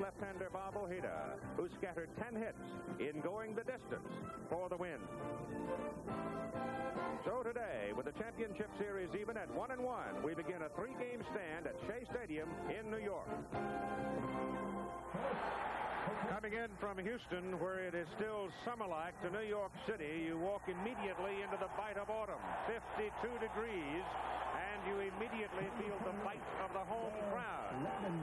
left-hander Bob Ojeda, who scattered 10 hits in going the distance for the win. So today, with the championship series even at 1-1, we begin a 3-game stand at Shea Stadium in New York. Coming in from Houston, where it is still summer-like, to New York City, you walk immediately into the bite of autumn, 52 degrees, and you immediately feel the bite of the home crowd.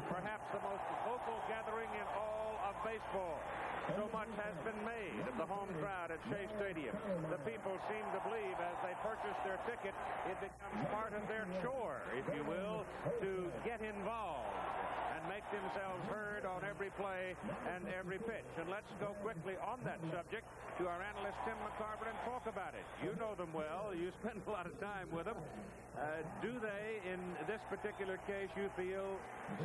Perhaps the most vocal gathering in all of baseball. So much has been made of the home crowd at Shea Stadium. The people seem to believe as they purchase their ticket, it becomes part of their chore, if you will, to get involved and make themselves heard on every play and every pitch. And let's go quickly on that subject to our analyst Tim McCarver and talk about it. You know them well. You spend a lot of time with them. Do they, in this particular case, you feel,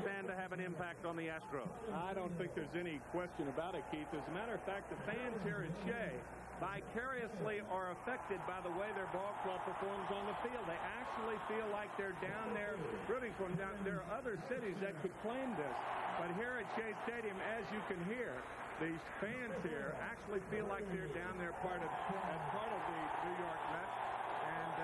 stand to have an impact on the Astros? I don't think there's any question about it, Keith. As a matter of fact, the fans here at Shea vicariously are affected by the way their ball club performs on the field. They actually feel like they're down there rooting for them. There are other cities that could claim this, but here at Shea Stadium, as you can hear, these fans here actually feel like they're down there as part of the New York Mets. And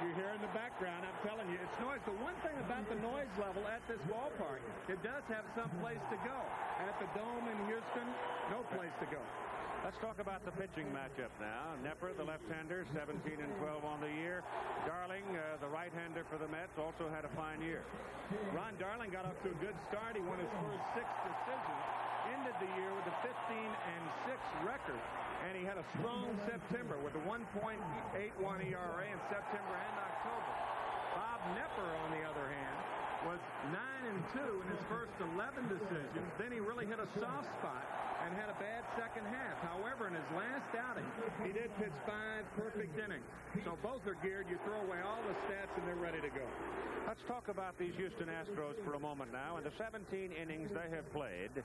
you hear in the background, I'm telling you, it's noise. The one thing about the noise level at this ballpark, it does have some place to go. At the Dome in Houston, no place to go. Let's talk about the pitching matchup now. Nepper, the left-hander, 17-12 on the year. Darling, the right-hander for the Mets, also had a fine year. Ron Darling got off to a good start. He won his first 6 decisions. Ended the year with a 15-6 record. And he had a strong September with a 1.81 ERA in September and October. Bob Nepper, on the other hand, was 9-2 in his first 11 decisions. Then he really hit a soft spot and had a bad second half. However, in his last outing, he did pitch 5 perfect innings. So both are geared. You throw away all the stats and they're ready to go. Let's talk about these Houston Astros for a moment now. In the 17 innings they have played,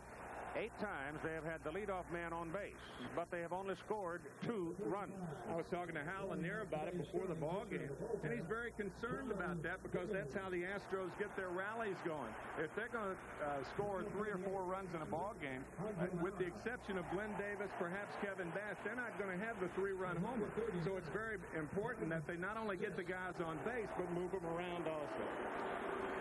8 times they have had the leadoff man on base, but they have only scored 2 runs. I was talking to Hal Lanier about it before the ball game, and he's very concerned about that because that's how the Astros get their rallies going. If they're going to score 3 or 4 runs in a ball game, with the exception of Glenn Davis, perhaps Kevin Bass, they're not going to have the 3-run homer. So it's very important that they not only get the guys on base, but move them around also.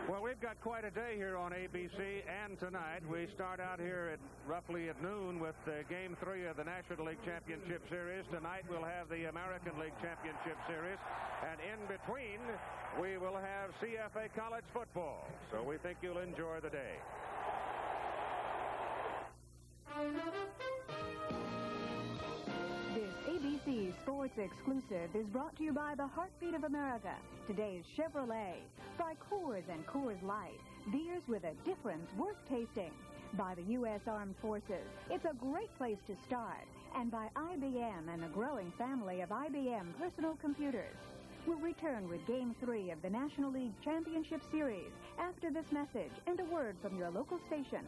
Well, we've got quite a day here on ABC, and tonight we start out here at roughly at noon with Game 3 of the National League Championship Series. Tonight we'll have the American League Championship Series, and in between we will have CFA college football. So we think you'll enjoy the day. This ABC Sports Exclusive is brought to you by the Heartbeat of America, today's Chevrolet, by Coors and Coors Light, beers with a difference worth tasting, by the U.S. Armed Forces, it's a great place to start, and by IBM and a growing family of IBM personal computers. We'll return with Game 3 of the National League Championship Series after this message and a word from your local station.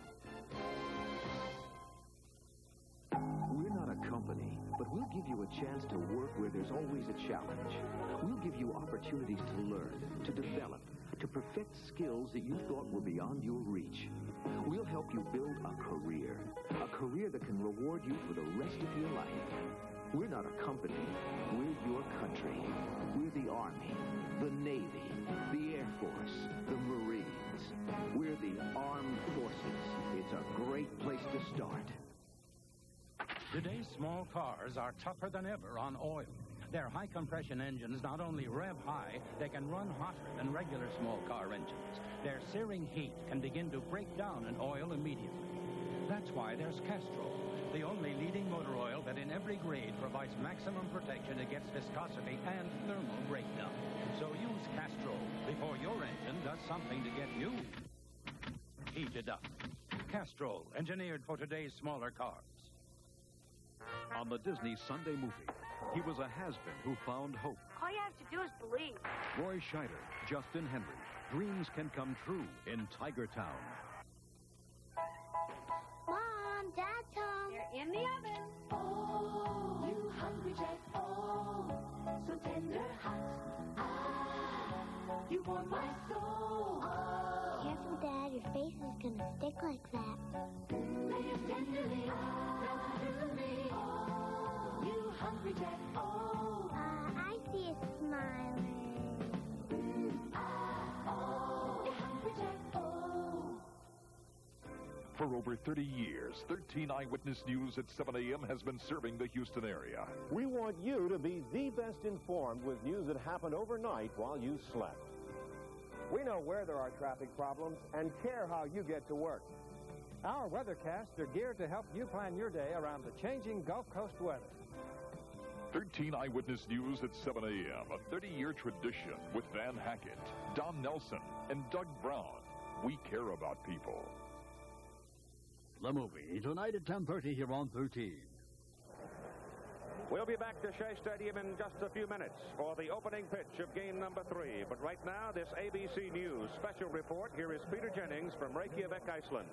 We're not a company, but we'll give you a chance to work where there's always a challenge. We'll give you opportunities to learn, to develop, to perfect skills that you thought were beyond your reach. We'll help you build a career that can reward you for the rest of your life. We're not a company. We're your country. We're the Army, the Navy, the Air Force, the Marines. We're the Armed Forces. It's a great place to start. Today's small cars are tougher than ever on oil. Their high-compression engines not only rev high, they can run hotter than regular small car engines. Their searing heat can begin to break down an oil immediately. That's why there's Castrol, the only leading motor oil that in every grade provides maximum protection against viscosity and thermal breakdown. So use Castrol before your engine does something to get you heated up. Castrol, engineered for today's smaller cars. On the Disney Sunday movie, he was a has-been who found hope. All you have to do is believe. Roy Scheider, Justin Henry, dreams can come true in Tiger Town. Mom, Dad's home. They're in the oven. Oh, you hungry Jack. Oh, so tender, hot. Ah, you warm my soul. Oh. Careful, Dad. Your face is going to stick like that. hungry jack, oh. I see it smiling. Oh, you're hungry jack, oh. For over 30 years, 13 Eyewitness News at 7 a.m. has been serving the Houston area. We want you to be the best informed with news that happened overnight while you slept. We know where there are traffic problems and care how you get to work. Our weathercasts are geared to help you plan your day around the changing Gulf Coast weather. 13 Eyewitness News at 7 a.m., a 30-year tradition with Van Hackett, Don Nelson, and Doug Brown. We care about people. The movie, tonight at 10:30 here on 13. We'll be back to Shea Stadium in just a few minutes for the opening pitch of game number 3. But right now, this ABC News special report. Here is Peter Jennings from Reykjavik, Iceland.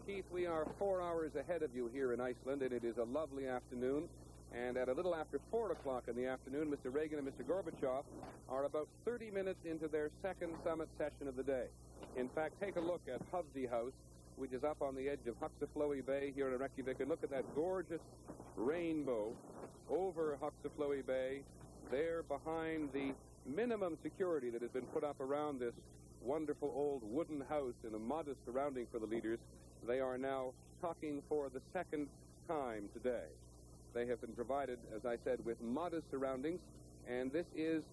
Keith, we are 4 hours ahead of you here in Iceland, and it is a lovely afternoon. And at a little after 4 o'clock in the afternoon, Mr. Reagan and Mr. Gorbachev are about 30 minutes into their second summit session of the day. In fact, take a look at Hovde House, which is up on the edge of Huxafloe Bay here in Reykjavik, and look at that gorgeous rainbow over Huxafloe Bay, there behind the minimum security that has been put up around this wonderful old wooden house in a modest surrounding for the leaders. They are now talking for the second time today. They have been provided, as I said, with modest surroundings, and this is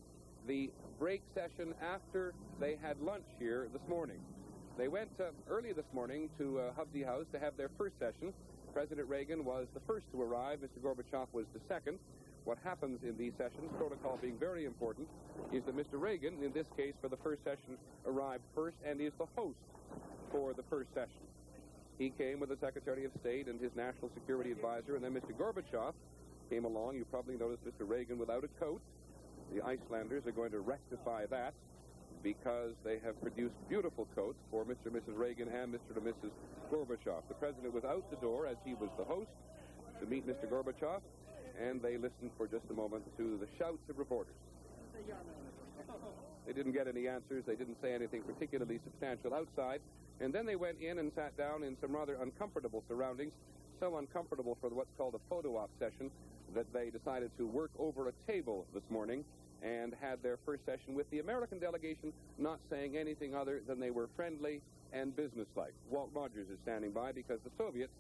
the break session after they had lunch here this morning. They went early this morning to Hovde House to have their first session. President Reagan was the first to arrive. Mr. Gorbachev was the second. What happens in these sessions, protocol being very important, is that Mr. Reagan, in this case for the first session, arrived first and is the host for the first session. He came with the Secretary of State and his National Security Advisor, and then Mr. Gorbachev came along. You probably noticed Mr. Reagan without a coat. The Icelanders are going to rectify that because they have produced beautiful coats for Mr. and Mrs. Reagan and Mr. and Mrs. Gorbachev. The President was out the door as he was the host to meet Mr. Gorbachev, and they listened for just a moment to the shouts of reporters. They didn't get any answers. They didn't say anything particularly substantial outside. And then they went in and sat down in some rather uncomfortable surroundings, so uncomfortable for what's called a photo op session that they decided to work over a table this morning and had their first session with the American delegation not saying anything other than they were friendly and businesslike. Walt Rogers is standing by because the Soviets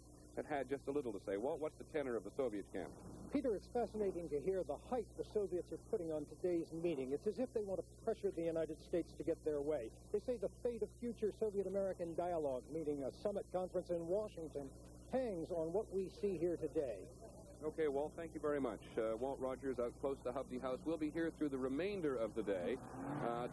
had just a little to say. Walt, what's the tenor of the Soviet camp? Peter, it's fascinating to hear the hype the Soviets are putting on today's meeting. It's as if they want to pressure the United States to get their way. They say the fate of future Soviet-American dialogue, meaning a summit conference in Washington, hangs on what we see here today. Okay, Walt, thank you very much. Walt Rogers out close to Hovde House. We'll be here through the remainder of the day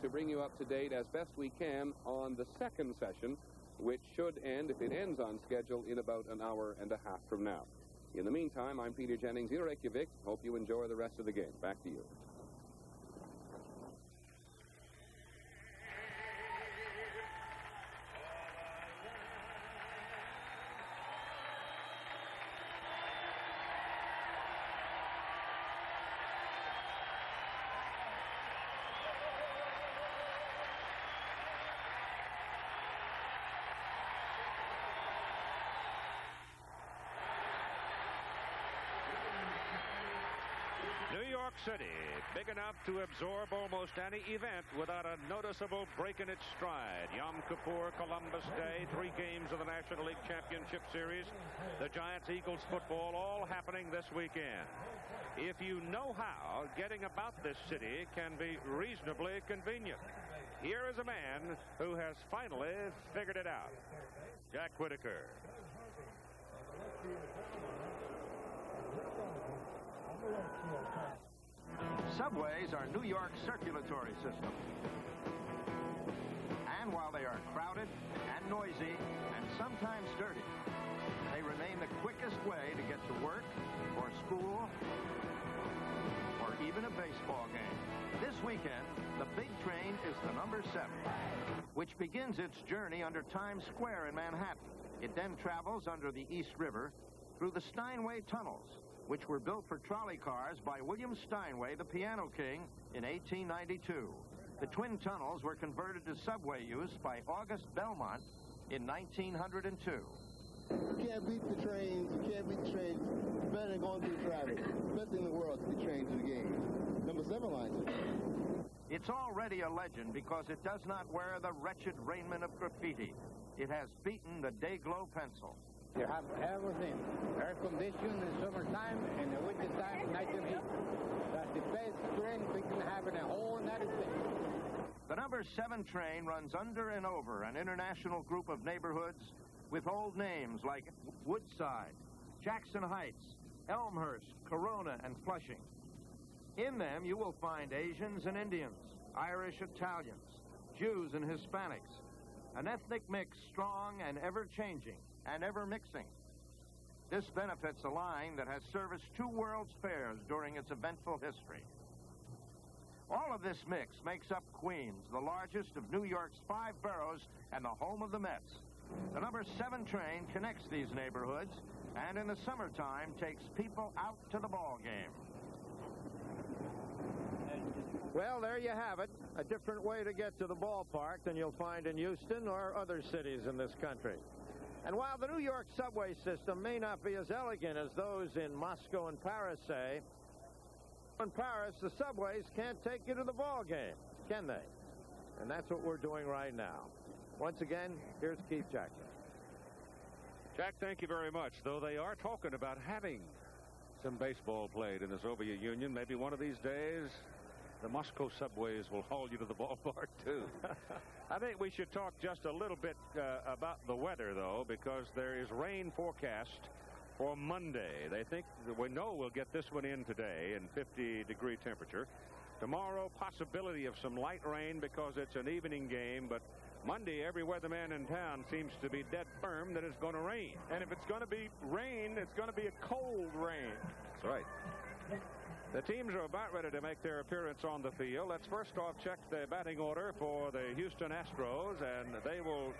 to bring you up to date as best we can on the second session, which should end, if it ends on schedule, in about an hour and a half from now. In the meantime, I'm Peter Jennings in Reykjavik. Hope you enjoy the rest of the game. Back to you. New York City, big enough to absorb almost any event without a noticeable break in its stride. Yom Kippur, Columbus Day, 3 games of the National League Championship Series, the Giants-Eagles football, all happening this weekend. If you know how, getting about this city can be reasonably convenient. Here is a man who has finally figured it out. Jack Whitaker. Subways are New York's circulatory system. And while they are crowded and noisy and sometimes dirty, they remain the quickest way to get to work or school or even a baseball game. This weekend, the big train is the number 7, which begins its journey under Times Square in Manhattan. It then travels under the East River through the Steinway tunnels, which were built for trolley cars by William Steinway, the Piano King, in 1892. The twin tunnels were converted to subway use by August Belmont in 1902. You can't beat the trains. You can't beat the trains. It's better than going through traffic. Best thing in the world to be trained to the game. Number 7 line. It's already a legend because it does not wear the wretched raiment of graffiti. It has beaten the Day-Glow pencil. You have everything. Air conditioning in the summertime and the wintertime, night and heat. That's the best train we can have in the whole United States. The number 7 train runs under and over an international group of neighborhoods with old names like Woodside, Jackson Heights, Elmhurst, Corona, and Flushing. In them, you will find Asians and Indians, Irish, Italians, Jews and Hispanics, an ethnic mix strong and ever-changing and ever-mixing. This benefits a line that has serviced 2 World's Fairs during its eventful history. All of this mix makes up Queens, the largest of New York's 5 boroughs and the home of the Mets. The number 7 train connects these neighborhoods and in the summertime takes people out to the ball game. Well, there you have it. A different way to get to the ballpark than you'll find in Houston or other cities in this country. And while the New York subway system may not be as elegant as those in Moscow and Paris, say, in Paris, the subways can't take you to the ball game, can they? And that's what we're doing right now. Once again, here's Keith Jackson. Jack, thank you very much. Though they are talking about having some baseball played in the Soviet Union, maybe one of these days the Moscow subways will haul you to the ballpark, too. I think we should talk just a little bit about the weather, though, because there is rain forecast for Monday. They think, we know we'll get this one in today in 50-degree temperature. Tomorrow, possibility of some light rain because it's an evening game, but Monday, every weatherman in town seems to be dead firm that it's going to rain. And if it's going to be rain, it's going to be a cold rain. That's right. The teams are about ready to make their appearance on the field. Let's first off check the batting order for the Houston Astros, and they will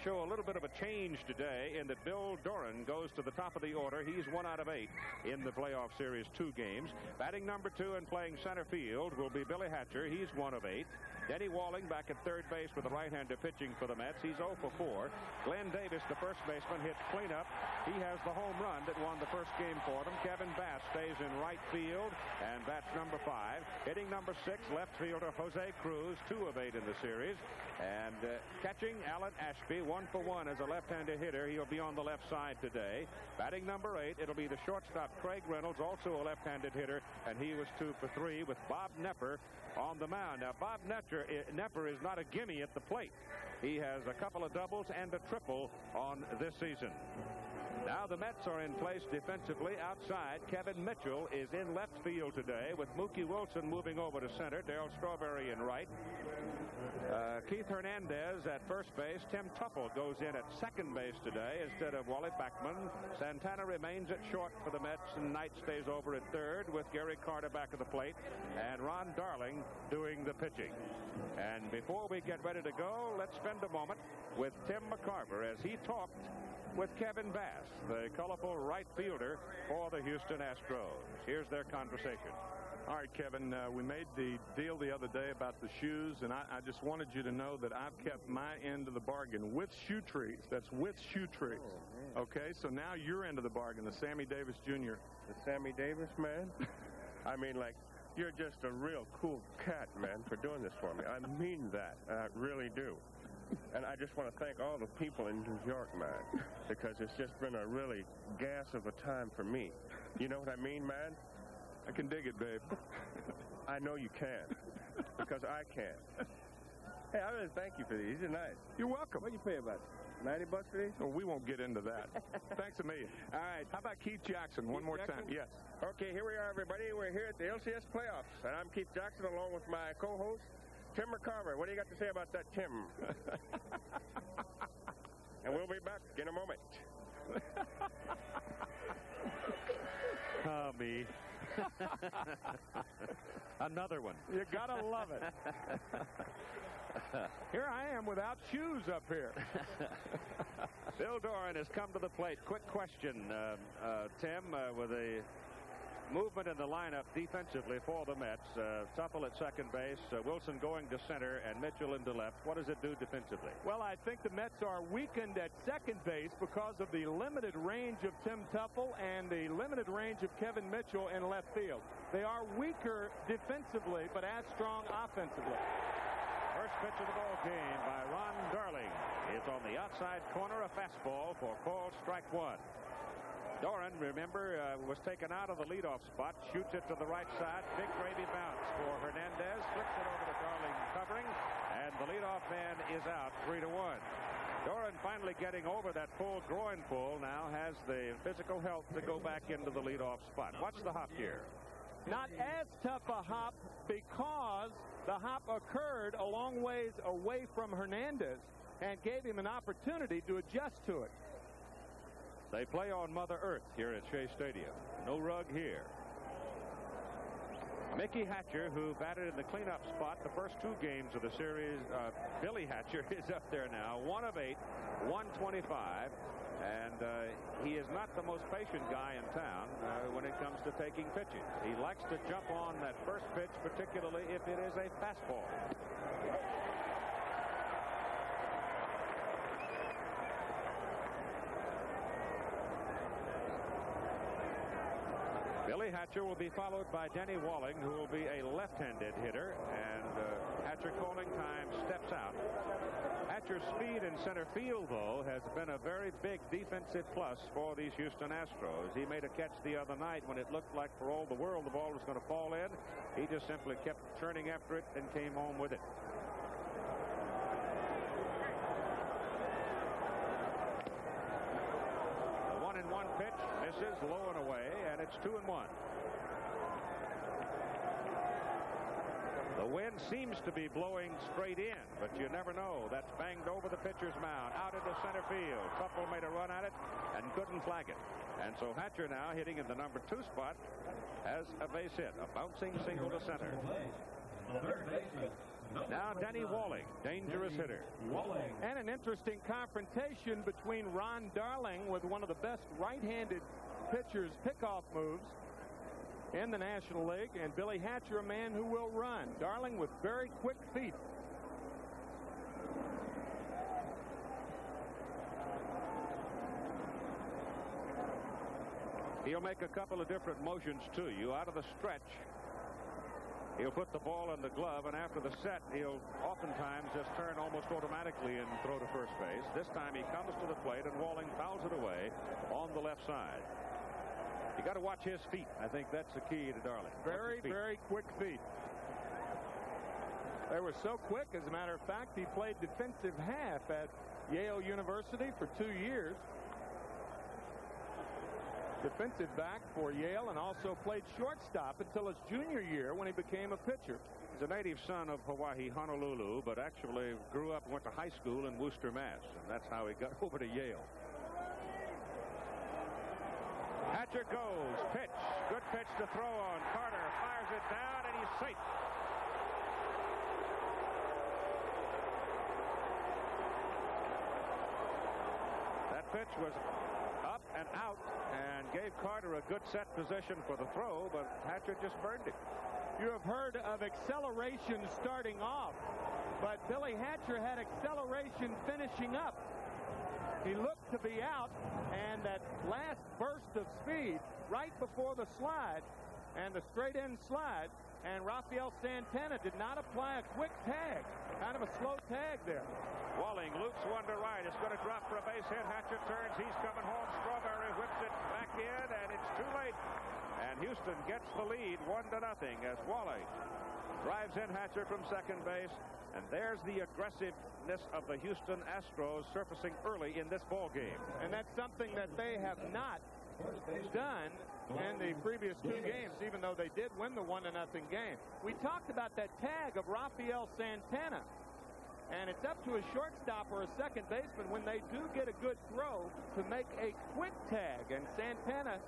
show a little bit of a change today in that Bill Doran goes to the top of the order. He's 1 out of 8 in the playoff series 2 games. Batting number 2 and playing center field will be Billy Hatcher. He's 1 of 8. Denny Walling back at third base with the right-hander pitching for the Mets. He's 0 for 4. Glenn Davis, the first baseman, hits cleanup. He has the home run that won the first game for them. Kevin Bass stays in right field, and that's number 5. Hitting number 6, left fielder Jose Cruz, 2 of 8 in the series. And catching Alan Ashby, 1 for 1 as a left-handed hitter. He'll be on the left side today. Batting number 8, it'll be the shortstop Craig Reynolds, also a left-handed hitter, and he was 2 for 3 with Bob Nepper on the mound. Now, Bob Nepper is not a gimme at the plate. He has a couple of doubles and a triple on this season. Now the Mets are in place defensively outside. Kevin Mitchell is in left field today with Mookie Wilson moving over to center. Darryl Strawberry in right. Keith Hernandez at first base. Tim Tuffle goes in at second base today instead of Wally Backman. Santana remains at short for the Mets, and Knight stays over at third with Gary Carter back at the plate and Ron Darling doing the pitching. And before we get ready to go, let's spend a moment with Tim McCarver as he talked with Kevin Bass, the colorful right fielder for the Houston Astros. Here's their conversation. All right, Kevin, we made the deal the other day about the shoes, and I just wanted you to know that I've kept my end of the bargain with Shoe Trees. That's with Shoe Trees. Oh, okay, so now your end of the bargain, the Sammy Davis Jr. The Sammy Davis, man? I mean, like, you're just a real cool cat, man, for doing this for me. I mean that. I really do. And I just want to thank all the people in New York, man, because it's just been a really gas of a time for me. You know what I mean, man? I can dig it, babe. I know you can, because I can. Hey, I really thank you for these. These are nice. You're welcome. What do you pay about it? $90 for these? Oh, we won't get into that. Thanks a million. All right. How about Keith Jackson? One more time. Yes. Okay, here we are, everybody. We're here at the LCS playoffs, and I'm Keith Jackson along with my co-host, Tim McCarver. What do you got to say about that, Tim? And we'll be back in a moment. Tommy. Another one. You gotta love it. Here I am without shoes up here. Bill Doran has come to the plate. Quick question, Tim, with a movement in the lineup defensively for the Mets. Tuffle at second base, Wilson going to center, and Mitchell into left. What does it do defensively? Well, I think the Mets are weakened at second base because of the limited range of Tim Tuffle and the limited range of Kevin Mitchell in left field. They are weaker defensively, but as strong offensively. First pitch of the ball game by Ron Darling. It's on the outside corner, a fastball for called strike one. Doran, remember, was taken out of the leadoff spot, shoots it to the right side. Big gravy bounce for Hernandez, flips it over to Darling covering, and the leadoff man is out 3-1. Doran finally getting over that full groin pull, now has the physical health to go back into the leadoff spot. What's the hop here? Not as tough a hop because the hop occurred a long ways away from Hernandez and gave him an opportunity to adjust to it. They play on Mother Earth here at Shea Stadium. No rug here. Mickey Hatcher, who batted in the cleanup spot the first two games of the series. Billy Hatcher is up there now, 1 of 8, 125. And he is not the most patient guy in town when it comes to taking pitches. He likes to jump on that first pitch, particularly if it is a fastball. Billy Hatcher will be followed by Denny Walling, who will be a left-handed hitter, and Hatcher calling time steps out. Hatcher's speed in center field, though, has been a very big defensive plus for these Houston Astros. He made a catch the other night when it looked like for all the world the ball was going to fall in. He just simply kept churning after it and came home with it. The 1-1 pitch misses low and away, and it's 2-1. The wind seems to be blowing straight in, but you never know. That's banged over the pitcher's mound, out into center field. Tuffle made a run at it and couldn't flag it. And so Hatcher now hitting in the number 2 spot has a base hit, a bouncing single to center. Now Denny Walling, dangerous hitter. And an interesting confrontation between Ron Darling with one of the best right-handed pitchers' pickoff moves in the National League, and Billy Hatcher, a man who will run. Darling with very quick feet. He'll make a couple of different motions to you. Out of the stretch, he'll put the ball in the glove, and after the set, he'll oftentimes just turn almost automatically and throw to first base. This time he comes to the plate, and Walling fouls it away on the left side. You got to watch his feet. I think that's the key to Darling. Very, very quick feet. They were so quick, as a matter of fact, he played defensive half at Yale University for 2 years. Defensive back for Yale, and also played shortstop until his junior year when he became a pitcher. He's a native son of Hawaii, Honolulu, but actually grew up and went to high school in Worcester, Mass. And that's how he got over to Yale. Hatcher goes. Pitch. Good pitch to throw on. Carter fires it down, and he's safe. That pitch was up and out and gave Carter a good set position for the throw, but Hatcher just burned it. You have heard of acceleration starting off, but Billy Hatcher had acceleration finishing up. He looked to be out, and that last burst of speed right before the slide and the straight-in slide, and Rafael Santana did not apply a quick tag. Kind of a slow tag there. Walling loops one to right. It's going to drop for a base hit. Hatcher turns. He's coming home. Strawberry whips it back in, and it's too late. And Houston gets the lead 1-0 as Walling drives in Hatcher from second base. And there's the aggressiveness of the Houston Astros surfacing early in this ball game. And that's something that they have not done in the previous 2 games, even though they did win the 1-0 game. We talked about that tag of Rafael Santana. And it's up to a shortstop or a second baseman when they do get a good throw to make a quick tag. And Santana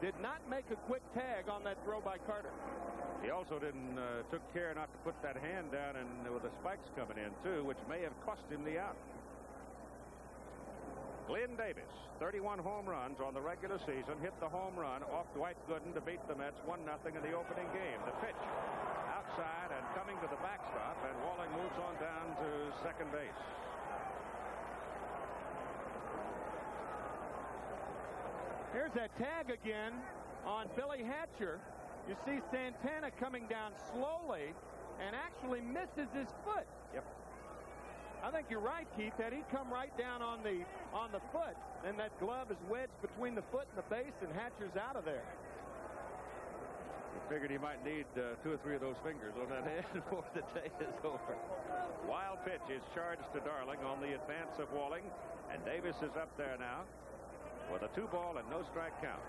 did not make a quick tag on that throw by Carter. He also didn't took care not to put that hand down, and with the spikes coming in too, which may have cost him the out. Glenn Davis, 31 home runs on the regular season, hit the home run off Dwight Gooden to beat the Mets 1-0 in the opening game. The pitch outside and coming to the backstop, and Walling moves on down to second base. Here's that tag again on Billy Hatcher. You see Santana coming down slowly and actually misses his foot. Yep. I think you're right, Keith, that he come right down on the foot, and that glove is wedged between the foot and the base, and Hatcher's out of there. He figured he might need 2 or 3 of those fingers on that hand before the day is over. Wild pitch is charged to Darling on the advance of Walling, and Davis is up there now with a 2-ball and no strike count.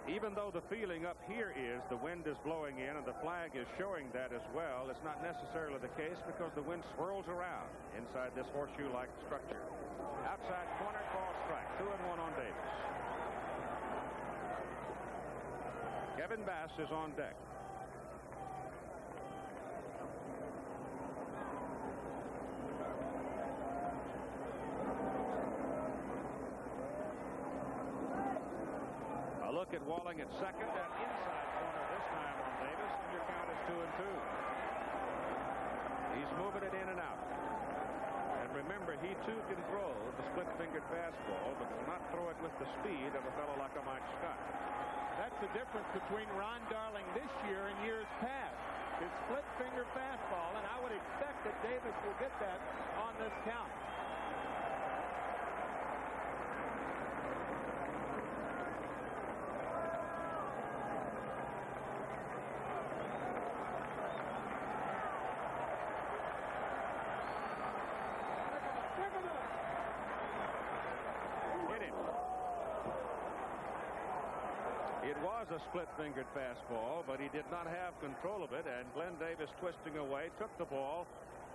Even though the feeling up here is the wind is blowing in and the flag is showing that as well, it's not necessarily the case because the wind swirls around inside this horseshoe-like structure. Outside corner, ball strike. 2-1 on Davis. Kevin Bass is on deck. A look at Walling at second and inside corner this time on Davis, and your count is 2-2. He's moving it in and out. And remember, he too can throw the split-fingered fastball, but not throw it with the speed of a fellow like a Mike Scott. That's the difference between Ron Darling this year and years past. His split-finger fastball, and I would expect that Davis will get that on this count. It was a split-fingered fastball, but he did not have control of it, and Glenn Davis, twisting away, took the ball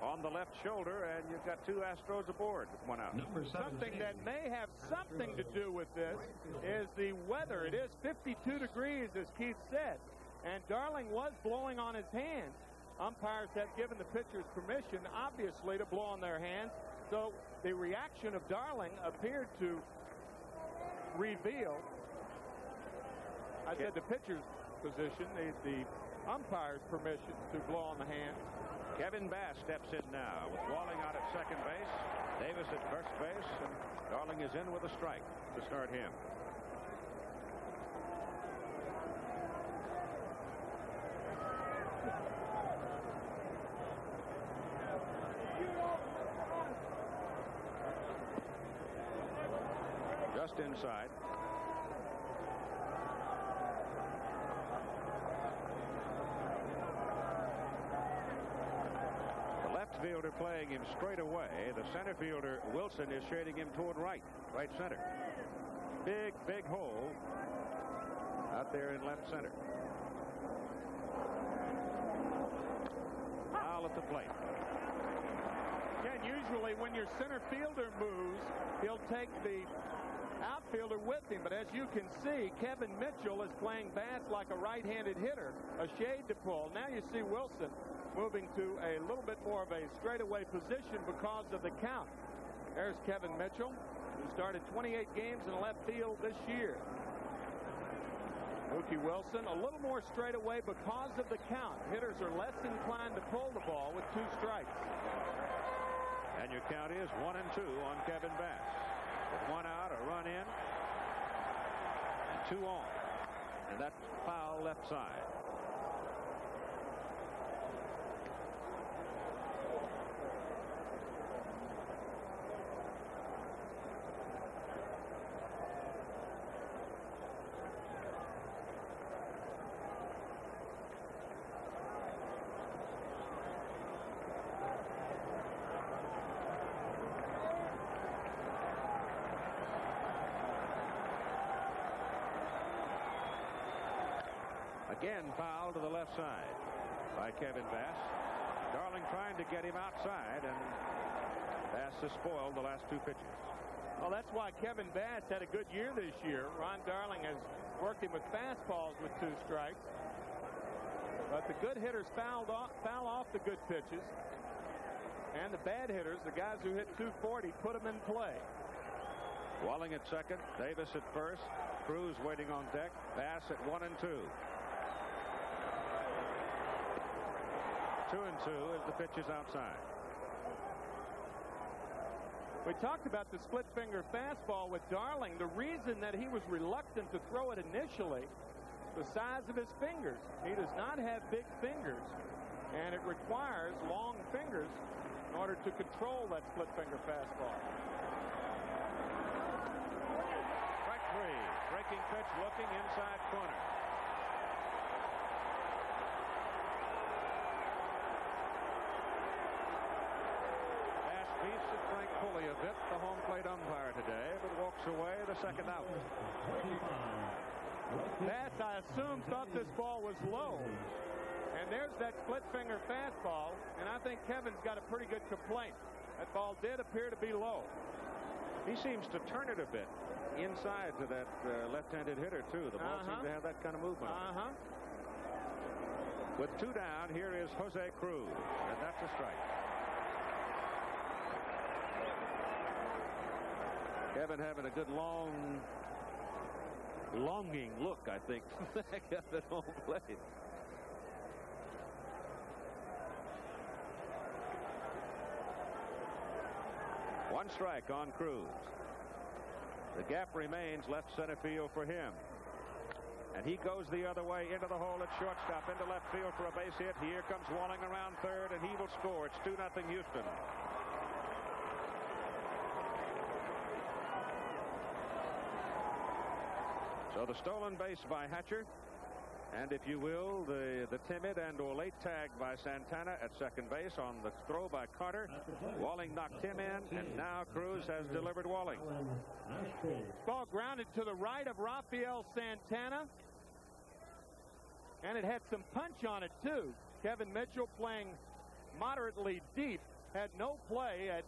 on the left shoulder, and you've got 2 Astros aboard with 1 out. Something that may have something to do with this is the weather. It is 52 degrees, as Keith said, and Darling was blowing on his hands. Umpires have given the pitchers permission, obviously, to blow on their hands, so the reaction of Darling appeared to reveal, I said the pitcher's position, the umpire's permission to blow on the hand. Kevin Bass steps in now with Walling out at second base, Davis at first base, and Darling is in with a strike to start him. Just inside. Fielder playing him straight away. The center fielder, Wilson, is shading him toward right center. Big hole out there in left center. Foul at the plate. Yeah, and usually when your center fielder moves, he'll take the outfielder with him. But as you can see, Kevin Mitchell is playing Bass like a right-handed hitter, a shade to pull. Now you see Wilson moving to a little bit more of a straightaway position because of the count. There's Kevin Mitchell, who started 28 games in left field this year. Mookie Wilson, a little more straightaway because of the count. Hitters are less inclined to pull the ball with 2 strikes. And your count is 1-2 on Kevin Bass. With 1 out, a run in, and 2 on. And that foul left side. Again, foul to the left side by Kevin Bass. Darling trying to get him outside, and Bass has spoiled the last 2 pitches. Well, that's why Kevin Bass had a good year this year. Ron Darling has worked him with fastballs with 2 strikes. But the good hitters foul off the good pitches. And the bad hitters, the guys who hit 240, put them in play. Walling at second, Davis at first, Cruz waiting on deck, Bass at 1 and 2. 2 and 2 as the pitch is outside. We talked about the split finger fastball with Darling. The reason that he was reluctant to throw it initially, the size of his fingers. He does not have big fingers, and it requires long fingers in order to control that split finger fastball. Strike 3, breaking pitch looking inside corner. Bass beats at Frank Pulley a bit, the home plate umpire today, but walks away the second out. Bass, I assume, thought this ball was low. And there's that split finger fastball, and I think Kevin's got a pretty good complaint. That ball did appear to be low. He seems to turn it a bit inside to that left-handed hitter, too. The ball seems to have that kind of movement. With 2 down, here is Jose Cruz, and that's a strike. Kevin having a good longing look, I think, back up at home plate. One strike on Cruz. The gap remains left center field for him. And he goes the other way into the hole at shortstop, into left field for a base hit. Here comes Walling around third, and he will score. It's 2-0 Houston. So the stolen base by Hatcher, and if you will, the timid and or late tag by Santana at second base on the throw by Carter. Walling knocked him in, and now Cruz has delivered Walling. Ball grounded to the right of Rafael Santana, and it had some punch on it too. Kevin Mitchell, playing moderately deep, had no play at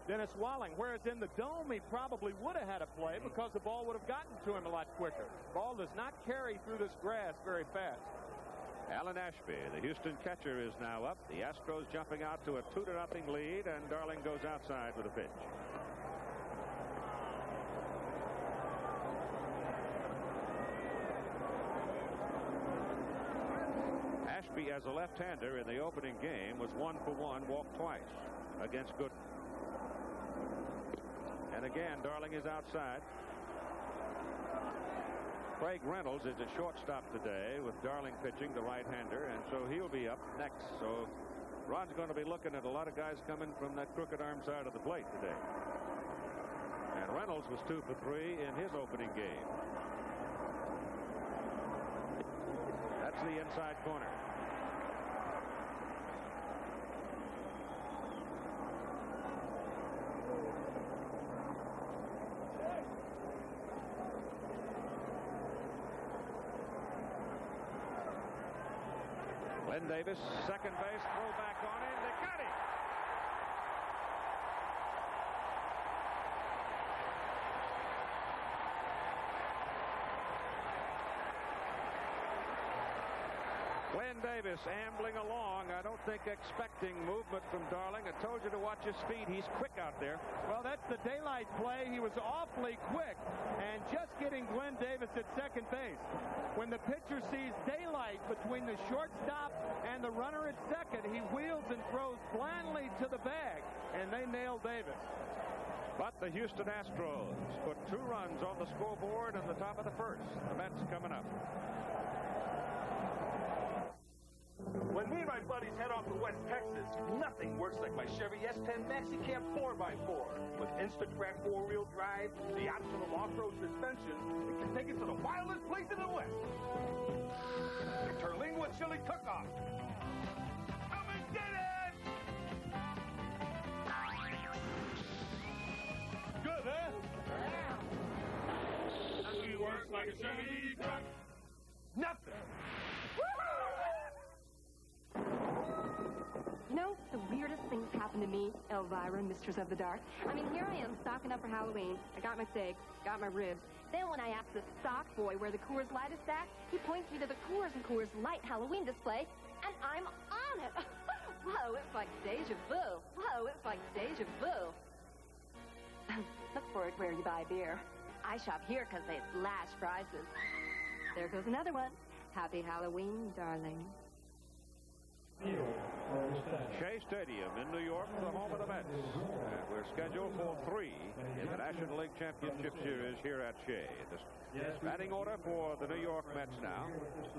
Dennis Walling, whereas in the dome he probably would have had a play because the ball would have gotten to him a lot quicker. Ball does not carry through this grass very fast. Alan Ashby, the Houston catcher, is now up. The Astros jumping out to a 2-0 lead, and Darling goes outside with a pitch. Ashby, as a left-hander in the opening game, was 1-for-1, walked twice against Gooden. And again, Darling is outside. Craig Reynolds is a shortstop today with Darling pitching, the right-hander, and so he'll be up next. So Rod's going to be looking at a lot of guys coming from that crooked arm side of the plate today. And Reynolds was 2 for 3 in his opening game. That's the inside corner. Glenn Davis, second base, throw back on him. They got him. Glenn Davis ambling along. I don't think expecting movement from Darling. I told you to watch his speed. He's quick out there. Well, that's the daylight play. He was awfully quick and just getting Glenn Davis at second base. When the pitcher sees daylight between the shortstop and the runner at second, he wheels and throws blindly to the bag, and they nail Davis. But the Houston Astros put 2 runs on the scoreboard in the top of the first. The Mets coming up. When me and my buddies head off to West Texas, nothing works like my Chevy S10 Maxi Cab 4x4. With Instacrack 4-wheel drive, the optional off-road suspension, it can take us to the wildest place in the West. The Terlingua Chili Cook-Off. Come and get it! Good, huh? Nothing works like a Chevy truck. Nothing. You know, the weirdest things happened to me, Elvira, Mistress of the Dark. I mean, here I am stocking up for Halloween. I got my steak, got my ribs, Then when I ask the stock boy where the Coors Light is at, he points me to the Coors and Coors Light Halloween display, and I'm on it. Whoa, it's like deja vu. Whoa, it's like deja vu. Look for it where you buy beer. I shop here because they slash prices. There goes another one. Happy Halloween, darling. Shea Stadium in New York, the home of the Mets. And we're scheduled for 3 in the National League Championship Series here at Shea. This batting order for the New York Mets now.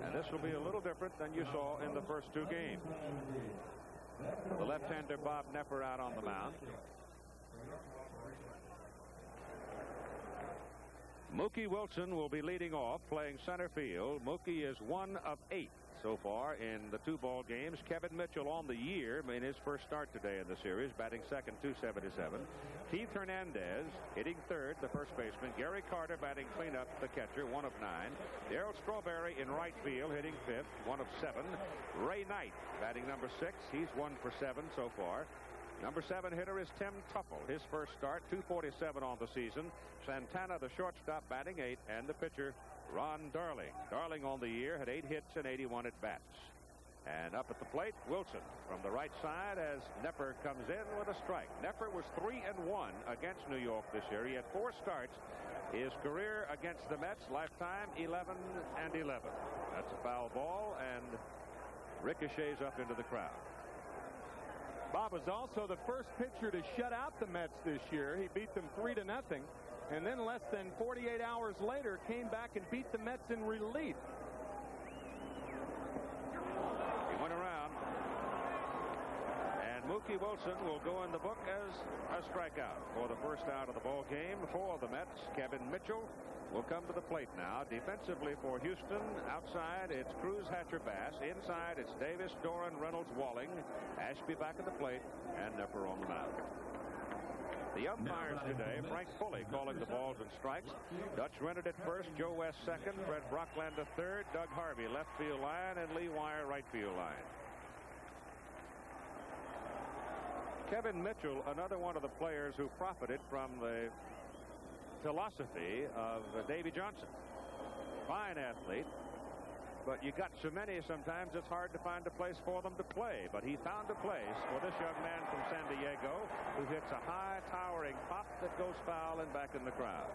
And this will be a little different than you saw in the first 2 games. The left-hander Bob Knepper out on the mound. Mookie Wilson will be leading off, playing center field. Mookie is 1 of 8 so far in the 2 ball games. Kevin Mitchell on the year in his first start today in the series, batting second, .277. Keith Hernandez hitting third, the first baseman. Gary Carter batting cleanup, the catcher, 1 of 9. Darryl Strawberry in right field, hitting fifth, 1 of 7. Ray Knight batting number 6. He's 1 for 7 so far. Number 7 hitter is Tim Tuffle. His first start, .247 on the season. Santana, the shortstop, batting 8, and the pitcher, Ron Darling. Darling on the year had 8 hits and 81 at bats. And up at the plate, Wilson from the right side as Knepper comes in with a strike. Knepper was 3-1 against New York this year. He had 4 starts. His career against the Mets, lifetime 11-11. That's a foul ball and ricochets up into the crowd. Bob was also the first pitcher to shut out the Mets this year. He beat them 3-0. And then less than 48 hours later came back and beat the Mets in relief. He went around. And Mookie Wilson will go in the book as a strikeout for the first out of the ball game for the Mets. Kevin Mitchell will come to the plate now. Defensively for Houston, outside it's Cruz, Hatcher, Bass. Inside it's Davis, Doran, Reynolds, Walling, Ashby back at the plate, and Knepper on the mound. The umpires today, Frank Foley calling the balls and strikes. Dutch Renard at first, Joe West second, Fred Brocklander third, Doug Harvey left field line, and Lee Wire right field line. Kevin Mitchell, another one of the players who profited from the philosophy of Davy Johnson. Fine athlete, but you got so many sometimes it's hard to find a place for them to play. But he found a place for this young man from San Diego who hits a high towering pop that goes foul and back in the crowd.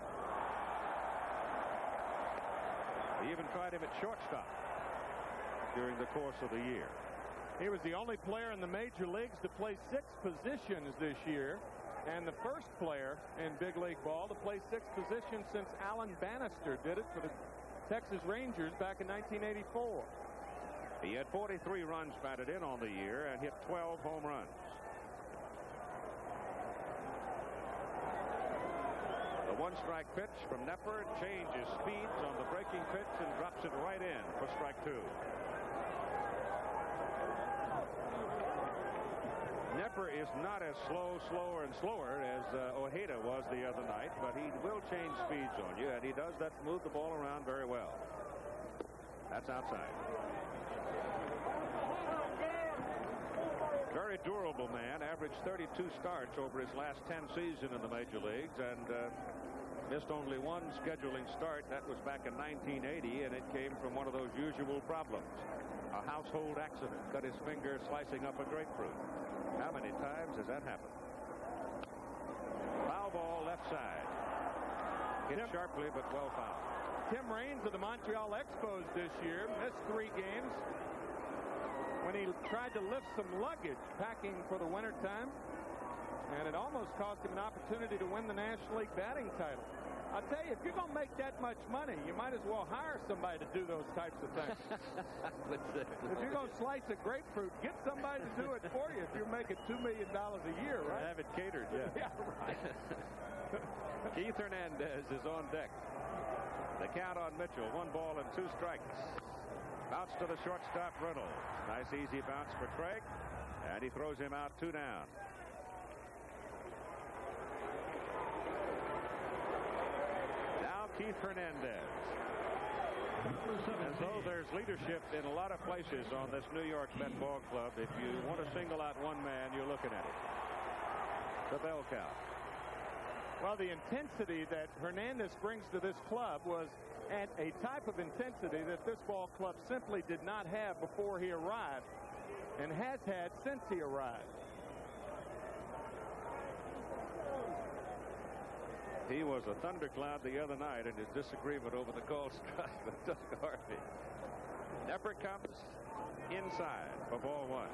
He even tried him at shortstop during the course of the year. He was the only player in the major leagues to play 6 positions this year, and the first player in big league ball to play 6 positions since Alan Bannister did it for the Texas Rangers back in 1984. He had 43 runs batted in on the year and hit 12 home runs. The 1-strike pitch from Knepper changes speeds on the breaking pitch and drops it right in for strike 2. Knepper is not as slower and slower as Ojeda was the other night, but he will change speeds on you, and he does that to move the ball around very well. That's outside. Very durable man, averaged 32 starts over his last 10 seasons in the major leagues, and missed only 1 scheduling start. That was back in 1980, and it came from one of those usual problems. A household accident, cut his finger slicing up a grapefruit. How many times has that happened? Foul ball left side. Hit sharply, but well fouled. Tim Raines of the Montreal Expos this year missed 3 games when he tried to lift some luggage packing for the wintertime, and it almost cost him an opportunity to win the National League batting title. I'll tell you, if you're going to make that much money, you might as well hire somebody to do those types of things. If you're going to slice a grapefruit, get somebody to do it for you if you're making $2 million a year, right? Have it catered, yeah. Yeah, right. Keith Hernandez is on deck. The count on Mitchell, 1 ball and 2 strikes. Bounce to the shortstop, Reynolds. Nice easy bounce for Craig, and he throws him out 2 down. Keith Hernandez. As though there's leadership in a lot of places on this New York Met ball club. If you want to single out one man, you're looking at it. The bell count. Well, the intensity that Hernandez brings to this club was at a type of intensity that this ball club simply did not have before he arrived and has had since he arrived. He was a thundercloud the other night in his disagreement over the call strike with Doug Harvey. Nepper comes inside for ball one.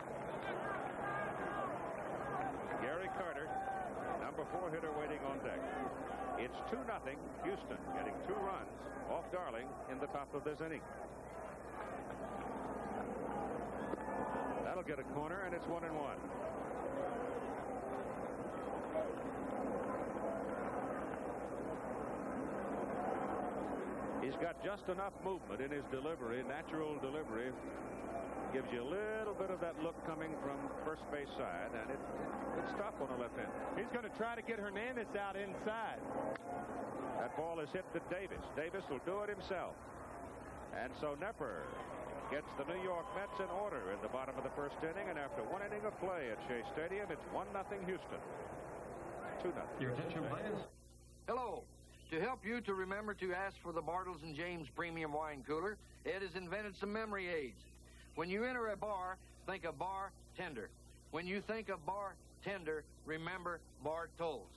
Gary Carter, number 4 hitter, waiting on deck. It's 2-0. Houston getting 2 runs off Darling in the top of this inning. That'll get a corner, and it's 1-1. He's got just enough movement in his delivery, natural delivery. Gives you a little bit of that look coming from first base side, and it's tough on the left hand. He's going to try to get Hernandez out inside. That ball is hit to Davis. Davis will do it himself. And so Nepper gets the New York Mets in order in the bottom of the first inning, and after 1 inning of play at Shea Stadium, it's 1-0 Houston. 2-0. Your attention, please. Hello. To help you to remember to ask for the Bartles & James Premium Wine Cooler, Ed has invented some memory aids. When you enter a bar, think of bartender. When you think of bartender, remember Bartol's.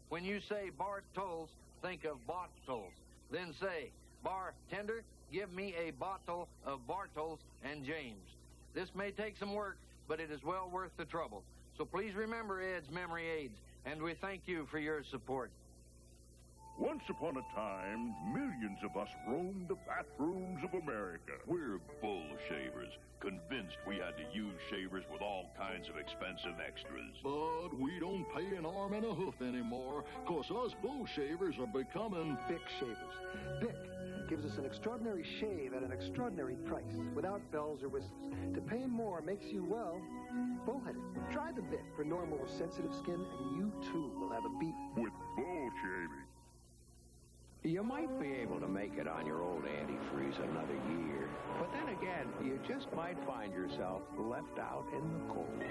When you say Bartol's, think of Bartol's. Then say, bartender, give me a bottle of Bartles & James. This may take some work, but it is well worth the trouble. So please remember Ed's memory aids, and we thank you for your support. Once upon a time, millions of us roamed the bathrooms of America. We're bull shavers, convinced we had to use shavers with all kinds of expensive extras. But we don't pay an arm and a hoof anymore, 'cause us bull shavers are becoming Bic shavers. Bic gives us an extraordinary shave at an extraordinary price, without bells or whistles. To pay more makes you, well, bullheaded. Try the Bic for normal or sensitive skin, and you too will have a beat. With bull shaving. You might be able to make it on your old antifreeze another year, but then again, you just might find yourself left out in the cold.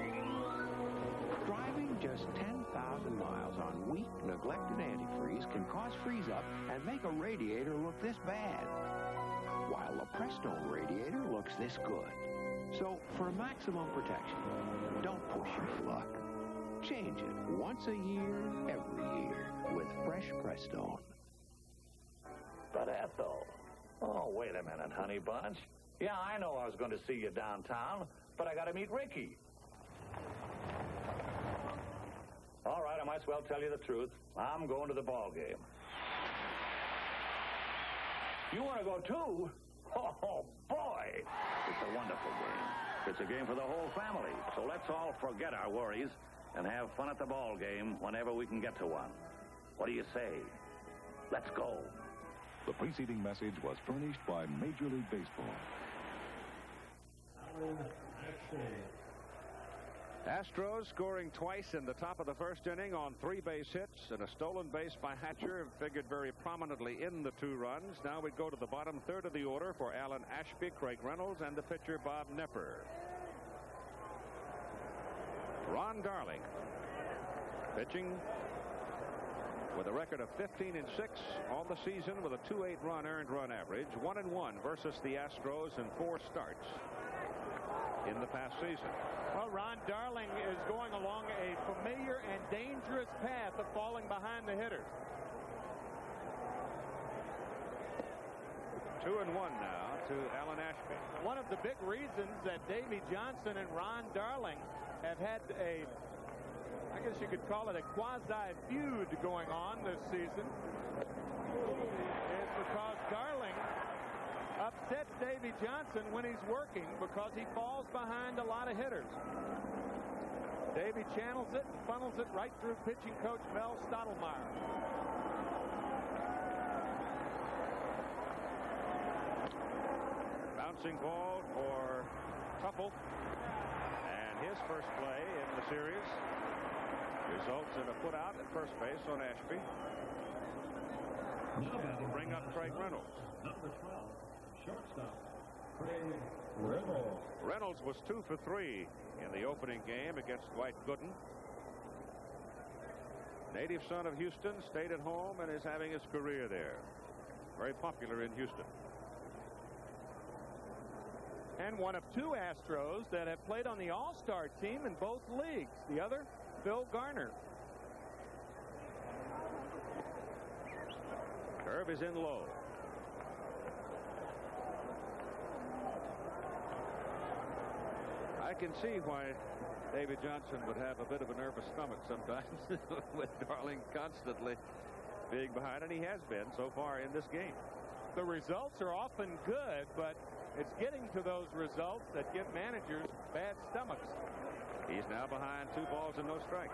Driving just 10,000 miles on weak, neglected antifreeze can cause freeze-up and make a radiator look this bad, while the Prestone radiator looks this good. So, for maximum protection, don't push your luck. Change it once a year, every year, with fresh Prestone. But Ethel. Oh, wait a minute, honey bunch. Yeah, I know I was going to see you downtown, but I got to meet Ricky. All right, I might as well tell you the truth. I'm going to the ball game. You want to go too? Oh, boy. It's a wonderful game. It's a game for the whole family. So let's all forget our worries and have fun at the ball game whenever we can get to one. What do you say? Let's go. The preceding message was furnished by Major League Baseball. Astros scoring twice in the top of the first inning on 3 base hits and a stolen base by Hatcher, figured very prominently in the 2 runs. Now we go to the bottom third of the order for Alan Ashby, Craig Reynolds, and the pitcher Bob Nepper. Ron Darling pitching with a record of 15-6 on the season with a 2.8 run earned run average, 1-1 versus the Astros in 4 starts in the past season. Well, Ron Darling is going along a familiar and dangerous path of falling behind the hitters. 2-1 now to Alan Ashby. One of the big reasons that Davey Johnson and Ron Darling have had a, I guess you could call it a quasi-feud going on this season, is because Darling upsets Davey Johnson when he's working because he falls behind a lot of hitters. Davey channels it and funnels it right through pitching coach Mel Stottlemyre. Bouncing ball for Tuffle, and his first play in the series results in a put out at first base on Ashby. That'll bring up Craig Reynolds. Number 12, shortstop, Craig Reynolds. Reynolds was 2 for 3 in the opening game against Dwight Gooden. Native son of Houston, stayed at home and is having his career there. Very popular in Houston. And one of two Astros that have played on the All-Star team in both leagues. The other, Phil Garner. Curve is in low. I can see why David Johnson would have a bit of a nervous stomach sometimes with Darling constantly being behind, and he has been so far in this game. The results are often good, but it's getting to those results that give managers bad stomachs. He's now behind 2 balls and no strikes.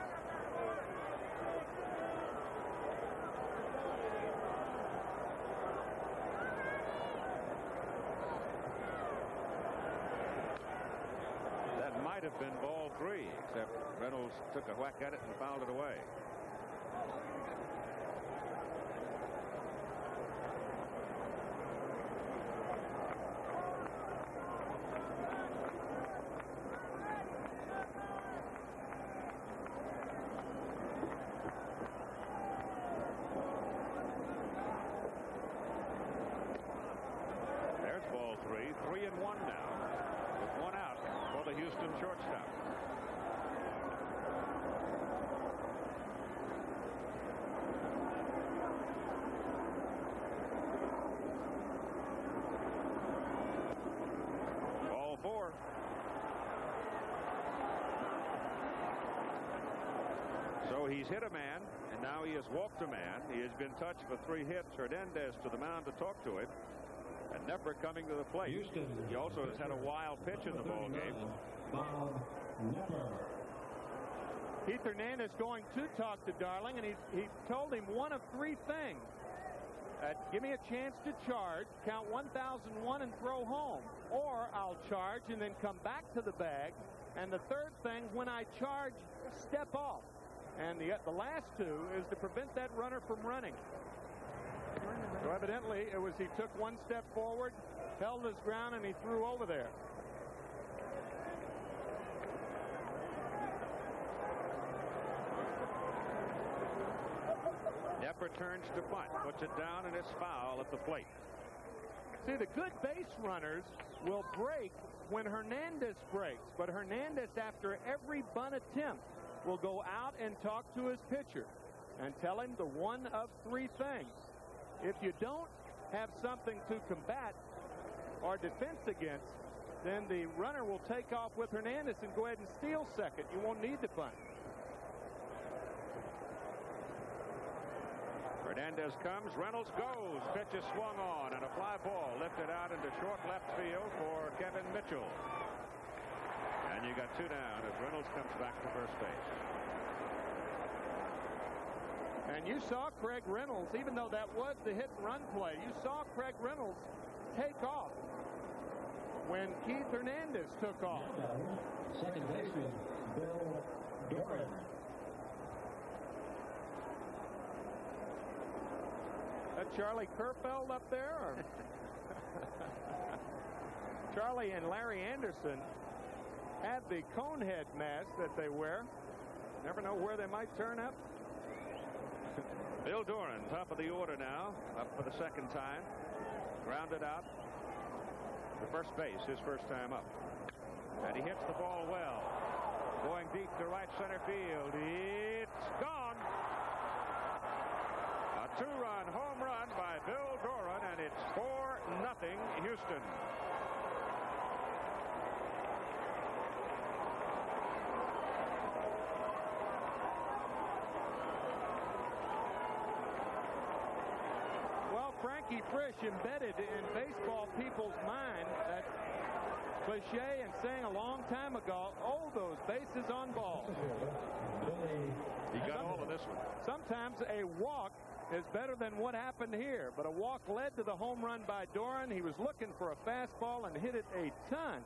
That might have been ball 3, except Reynolds took a whack at it and fouled it away. Ball 3, 3-1 now, with 1 out for the Houston shortstop. Ball 4. So he's hit a man, and now he has walked a man. He has been touched for 3 hits. Hernandez to the mound to talk to him. And never coming to the plate. Houston. He also has had a wild pitch in the ball game. Keith Hernandez going to talk to Darling, and he told him one of 3 things. Give me a chance to charge, count 1,001 and throw home. Or I'll charge and then come back to the bag. And the third thing, when I charge, step off. And the last 2 is to prevent that runner from running. So evidently it was he took 1 step forward, held his ground, and he threw over there. Depp returns to bunt, puts it down, and it's foul at the plate. See, the good base runners will break when Hernandez breaks, but Hernandez, after every bunt attempt, will go out and talk to his pitcher and tell him the one of 3 things. If you don't have something to combat or defense against, then the runner will take off with Hernandez and go ahead and steal second. You won't need to bunt. Hernandez comes, Reynolds goes, pitch is swung on, and a fly ball lifted out into short left field for Kevin Mitchell. And you got 2 down as Reynolds comes back to first base. And you saw Craig Reynolds, even though that was the hit and run play, you saw Craig Reynolds take off when Keith Hernandez took off. Second baseman, Bill Doran. That Charlie Kerfeld up there? Or? Charlie and Larry Anderson have the conehead mask that they wear. Never know where they might turn up. Bill Doran, top of the order now, up for the 2nd time. Grounded out to first base, his first time up. And he hits the ball well. Going deep to right center field. It's gone. A 2-run home run by Bill Doran, and it's 4-0 Houston. Frankie Frisch embedded in baseball people's mind that cliche and saying a long time ago, oh, those bases on balls. He got all of this one. Sometimes a walk is better than what happened here, but a walk led to the home run by Doran. He was looking for a fastball and hit it a ton.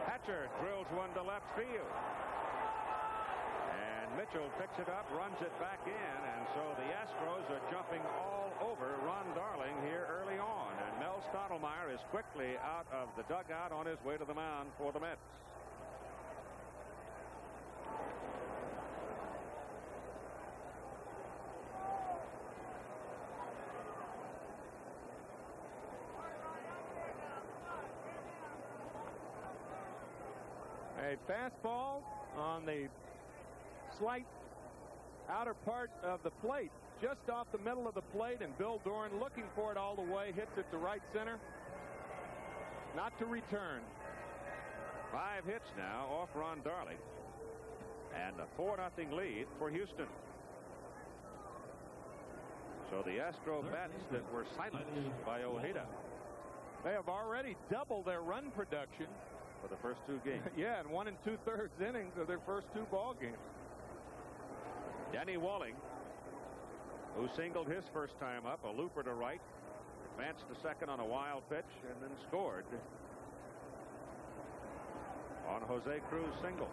Hatcher drills one to left field. And Mitchell picks it up, runs it back in, and so the Astros are jumping all over Ron Darling here early on. And Mel Stottlemyre is quickly out of the dugout on his way to the mound for the Mets. A fastball on the slight outer part of the plate, just off the middle of the plate, and Bill Doran looking for it all the way, hits it to right center. Not to return. 5 hits now off Ron Darling, and a 4-0 lead for Houston. So the Astro bats that were silenced by Ojeda, they have already doubled their run production for the first 2 games. Yeah, in 1 2/3 innings of their first 2 ball games. Danny Walling, who singled his first time up, a looper to right, advanced to second on a wild pitch, and then scored on Jose Cruz's single.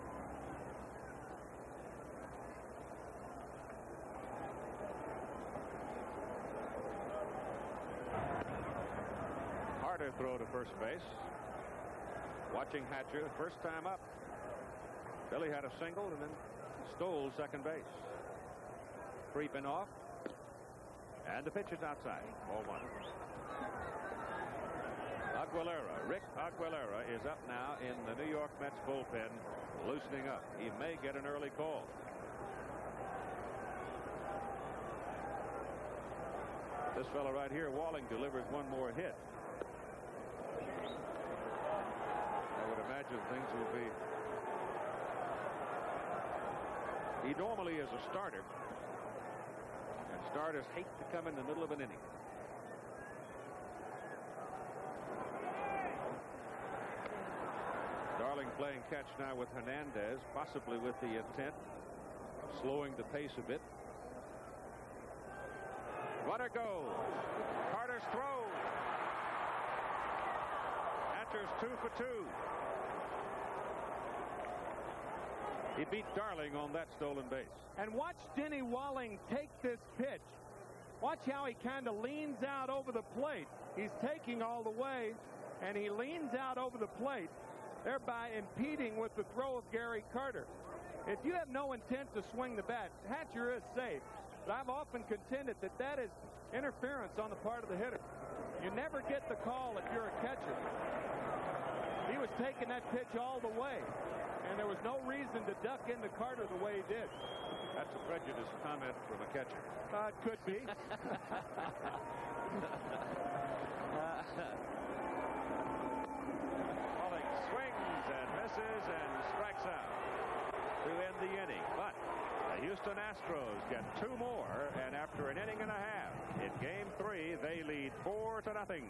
Harder throw to first base. Watching Hatcher, first time up. Billy had a single and then stole second base. Creeping off. And the pitch is outside. Ball 1. Aguilera, Rick Aguilera, is up now in the New York Mets bullpen, loosening up. He may get an early call. This fellow right here, Walling, delivers one more hit. I would imagine things will be. He normally is a starter, and starters hate to come in the middle of an inning. Darling playing catch now with Hernandez, possibly with the intent of slowing the pace a bit. Runner goes. Carter's throw. Hatcher's 2 for 2. He beat Darling on that stolen base. And watch Denny Walling take this pitch. Watch how he kind of leans out over the plate. He's taking all the way, and he leans out over the plate, thereby impeding with the throw of Gary Carter. If you have no intent to swing the bat, Hatcher is safe. But I've often contended that that is interference on the part of the hitter. You never get the call if you're a catcher. He was taking that pitch all the way, and there was no reason to duck into Carter the way he did. That's a prejudiced comment from a catcher. It could be. Walling swings and misses and strikes out to end the inning. But the Houston Astros get 2 more, and after an inning and a half, in Game 3, they lead 4-0.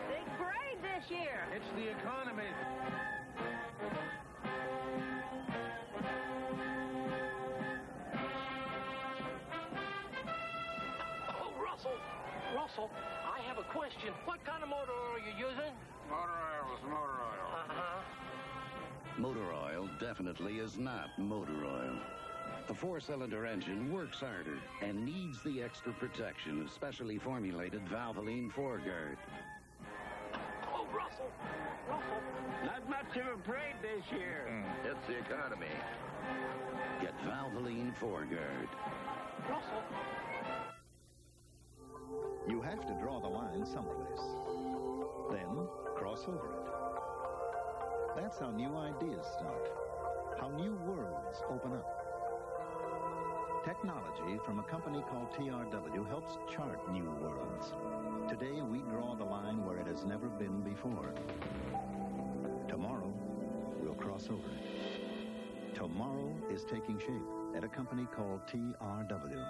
Big parade this year. It's the economy. Oh, Russell, I have a question. What kind of motor oil are you using? Motor oil is motor oil. Uh-huh. Motor oil definitely is not motor oil. The 4-cylinder engine works harder and needs the extra protection of specially formulated Valvoline 4-guard. Oh, Russell. Not much of a parade this year. It's the economy. Get Valvoline 4-guard. Russell. You have to draw the line someplace. Then cross over it. That's how new ideas start. How new worlds open up. Technology from a company called TRW helps chart new worlds. Today we draw the line where it has never been before. Tomorrow we'll cross over it. Tomorrow is taking shape at a company called TRW.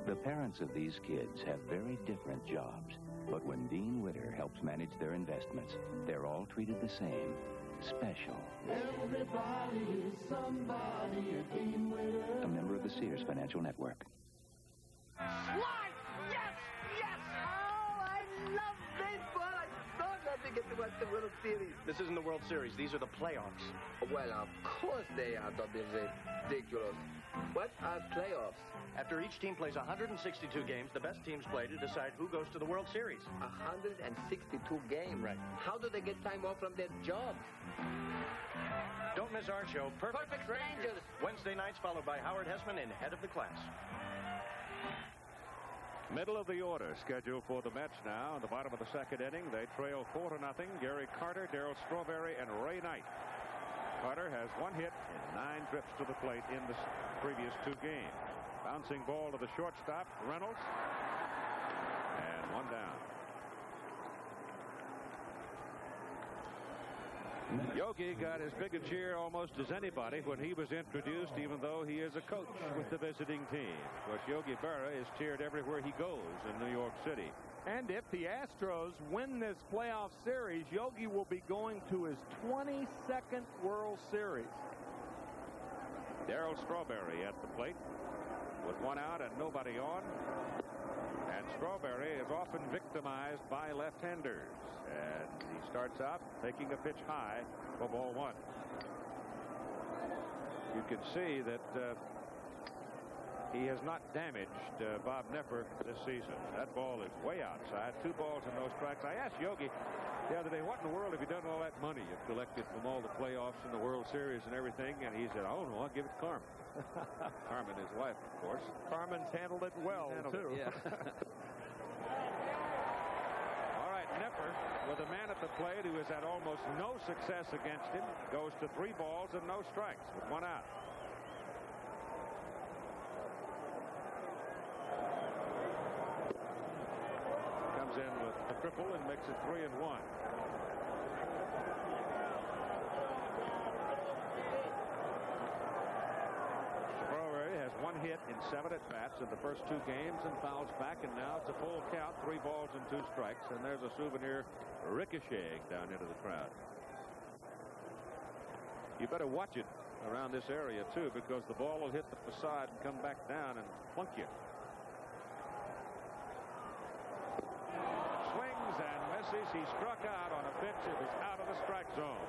The parents of these kids have very different jobs, but when Dean Witter helps manage their investments, they're all treated the same. Special. Everybody is somebody at Dean Witter. A member of the Sears Financial Network. Live! Yes! Yes! Oh, I love baseball. I'm so glad to get to watch the World Series. This isn't the World Series. These are the playoffs. Well, of course they are. Don't be ridiculous. What are playoffs? After each team plays 162 games, the best teams play to decide who goes to the World Series. 162 games? Right. How do they get time off from their jobs? Don't miss our show, Perfect Strangers. Wednesday nights, followed by Howard Hessman in Head of the Class. Middle of the order scheduled for the Mets now. In the bottom of the second inning, they trail 4-0. Gary Carter, Darryl Strawberry, and Ray Knight. Carter has 1 hit and 9 trips to the plate in the previous 2 games. Bouncing ball to the shortstop, Reynolds, and 1 down. Yogi got as big a cheer almost as anybody when he was introduced, even though he is a coach with the visiting team. Of course, Yogi Berra is cheered everywhere he goes in New York City. And if the Astros win this playoff series, Yogi will be going to his 22nd World Series. Darryl Strawberry at the plate with 1 out and nobody on. And Strawberry is often victimized by left-handers. And he starts out taking a pitch high for ball 1. You can see that he has not damaged Bob Knepper this season. That ball is way outside. 2 balls and no strikes. I asked Yogi the other day, what in the world have you done all that money you've collected from all the playoffs and the World Series and everything? And he said, oh, no, I'll give it to Carmen. Carmen, his wife, of course. Carmen's handled it well, too. Yeah. All right, Knepper, with a man at the plate who has had almost no success against him, goes to 3 balls and no strikes with 1 out. Comes in with a triple and makes it 3-1. Strawberry has 1 hit in 7 at-bats in the first 2 games and fouls back, and now it's a full count, 3 balls and 2 strikes, and there's a souvenir ricocheting down into the crowd. You better watch it around this area, too, because the ball will hit the facade and come back down and plunk you. Swings and misses. He struck out on a pitch that was out of the strike zone.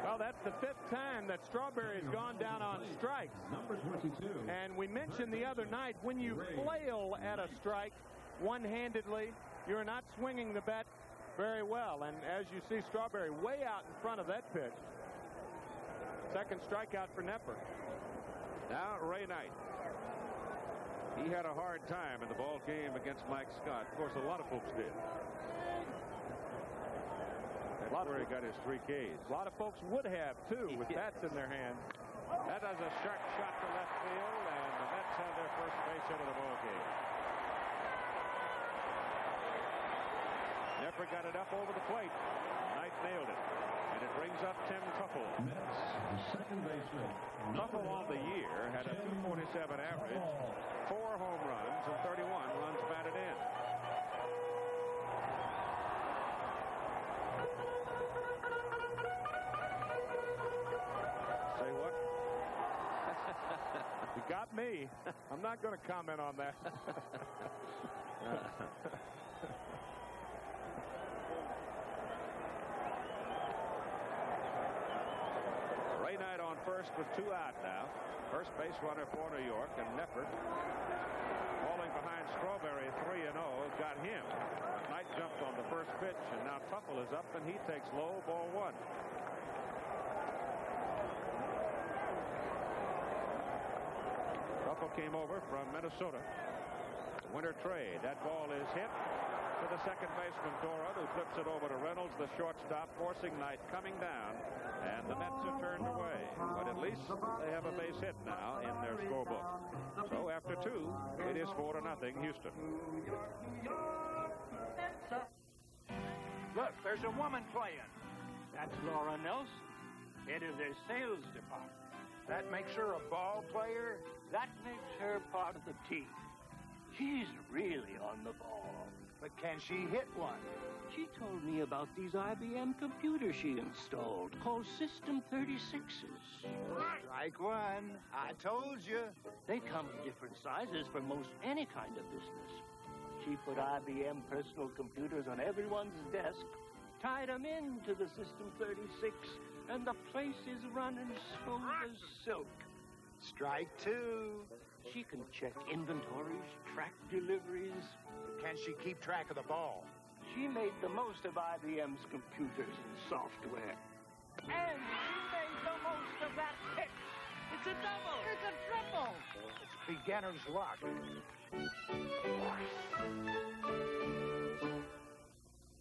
Well, that's the 5th time that Strawberry has gone down on strikes. Number 22. And we mentioned the other night, when you flail at a strike one-handedly, you're not swinging the bat very well. And as you see, Strawberry way out in front of that pitch. Second strikeout for Knepper. Now Ray Knight. He had a hard time in the ball game against Mike Scott. Of course, a lot of folks did. That's where he got his 3 Ks. A lot of folks would have, too, with bats in their hands. That is a sharp shot to left field, and the Mets have their first base hit of the ball game. Knepper got it up over the plate. Knight nailed it. And it brings up Tim Tuffle. Mets, the second baseman. Tuffle on the year had a 247 average, 4 home runs, and 31 runs batted in. Say what? You got me. I'm not going to comment on that. Ray Knight on first with 2 out now. First base runner for New York, and Knepper falling behind Strawberry 3-0 got him. Knight jumped on the first pitch, and now Tuffle is up, and he takes low, ball 1. Tuffle came over from Minnesota. Winter trade. That ball is hit to the second baseman, Dora, who flips it over to Reynolds, the shortstop, forcing Knight coming down, and the Mets are turned away. But at least they have a base hit now in their scorebook. So after 2, it is 4-0 Houston. Look, there's a woman playing. That's Laura Nelson. It is a sales department. That makes her a ball player. That makes her part of the team. She's really on the ball. But can she hit one? She told me about these IBM computers she installed, called System 36s. Strike 1. I told you. They come in different sizes for most any kind of business. She put IBM personal computers on everyone's desk, tied them into the System 36, and the place is running smooth as silk. Strike 2. She can check inventories, track deliveries. Can she keep track of the ball? She made the most of IBM's computers and software. And she made the most of that pitch. It's a double. It's a triple. It's beginner's luck.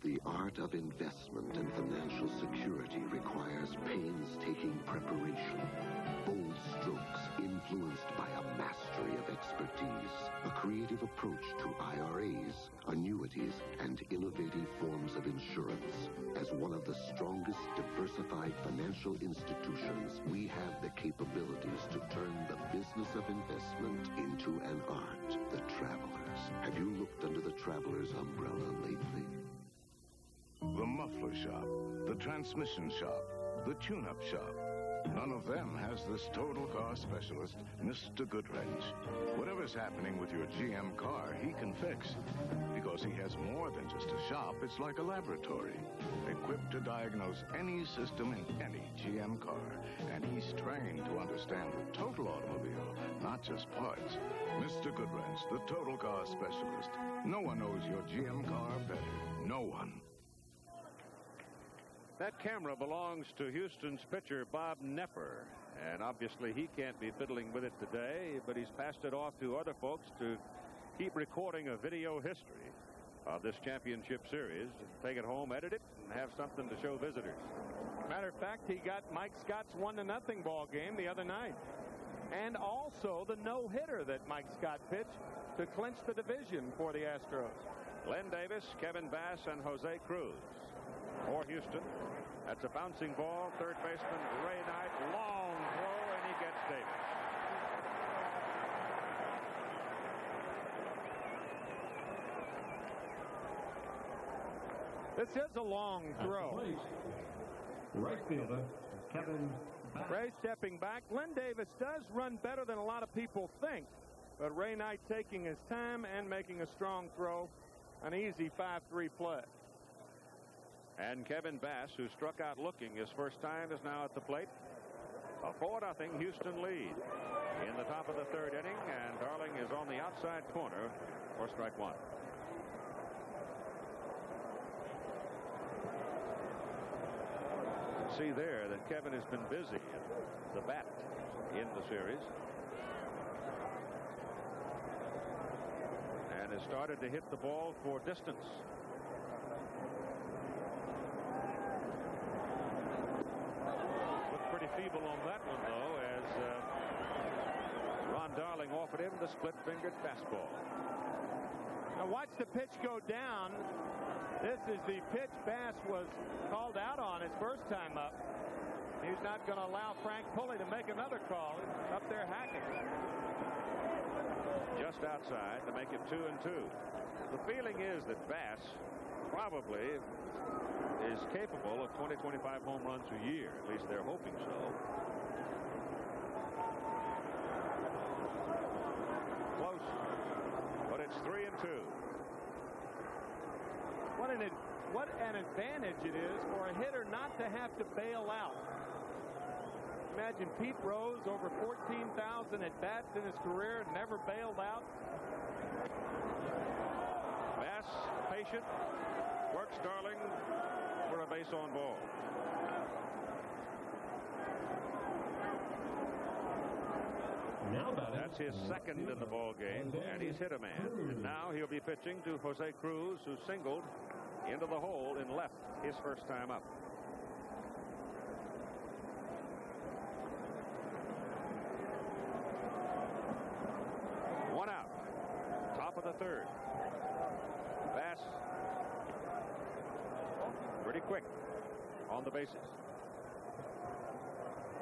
The art of investment and financial security requires painstaking preparation, bold strokes influenced by a mastery of expertise, a creative approach to IRAs, annuities, and innovative forms of insurance. As one of the strongest diversified financial institutions, we have the capabilities to turn the business of investment into an art. The Travelers. Have you looked under the Travelers umbrella lately? The muffler shop, the transmission shop, the tune-up shop. None of them has this total car specialist, Mr. Goodwrench. Whatever's happening with your GM car, he can fix. Because he has more than just a shop, it's like a laboratory, equipped to diagnose any system in any GM car. And he's trained to understand the total automobile, not just parts. Mr. Goodwrench, the total car specialist. No one knows your GM car better. No one. That camera belongs to Houston's pitcher, Bob Knepper. And obviously he can't be fiddling with it today, but he's passed it off to other folks to keep recording a video history of this championship series. Take it home, edit it, and have something to show visitors. Matter of fact, he got Mike Scott's 1-0 ball game the other night. And also the no-hitter that Mike Scott pitched to clinch the division for the Astros. Len Davis, Kevin Bass, and Jose Cruz. For Houston, that's a bouncing ball. Third baseman Ray Knight, long throw, and he gets Davis. This is a long throw. Right fielder, Kevin Bass. Ray stepping back. Len Davis does run better than a lot of people think, but Ray Knight taking his time and making a strong throw. An easy 5-3 play. And Kevin Bass, who struck out looking his first time, is now at the plate. A 4-0 Houston lead in the top of the third inning, and Darling is on the outside corner for strike one. See there that Kevin has been busy at the bat in the series. And has started to hit the ball for distance. Feeble on that one, though, as Ron Darling offered him the split-fingered fastball. Now watch the pitch go down. This is the pitch Bass was called out on his first time up. He's not going to allow Frank Pulley to make another call. He's up there hacking. Just outside to make it 2-2. The feeling is that Bass probably is capable of 20-25 home runs a year. At least they're hoping so. Close, but it's 3-2. What an advantage it is for a hitter not to have to bail out. Imagine Pete Rose, over 14,000 at bats in his career, never bailed out. Bass patient, works Darling for a base on ball. That's his second in the ball game, and he's hit a man. And now he'll be pitching to Jose Cruz, who singled into the hole in left his first time up. One out. Top of the third. Bass pretty quick on the bases.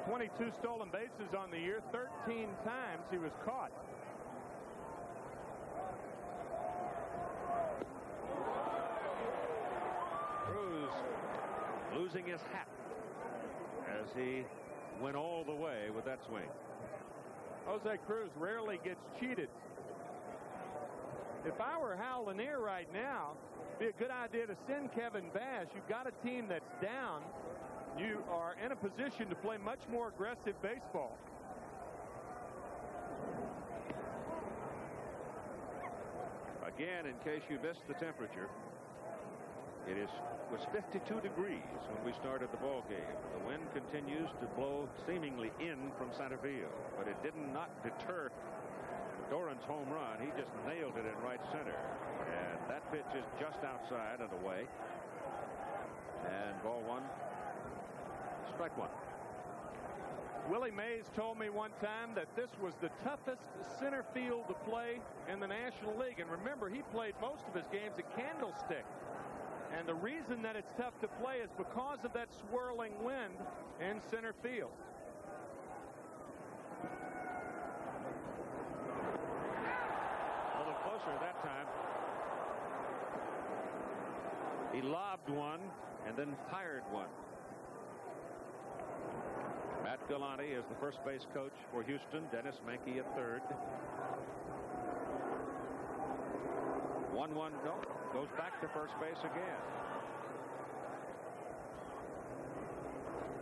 22 stolen bases on the year. 13 times he was caught. Cruz losing his hat as he went all the way with that swing. Jose Cruz rarely gets cheated. If I were Hal Lanier right now, it'd be a good idea to send Kevin Bass. You've got a team that's down. You are in a position to play much more aggressive baseball. Again, in case you missed the temperature, it was 52 degrees when we started the ball game. The wind continues to blow seemingly in from center field, but it did not deter Darling's home run. He just nailed it in right center. And that pitch is just outside and away. And ball one. Strike one. Willie Mays told me one time that this was the toughest center field to play in the National League. And remember, he played most of his games at Candlestick. And the reason that it's tough to play is because of that swirling wind in center field. A little closer that time. He lobbed one and then fired one. Matt Galante is the first base coach for Houston. Dennis Menke at third. 1-1 no. Goes back to first base again.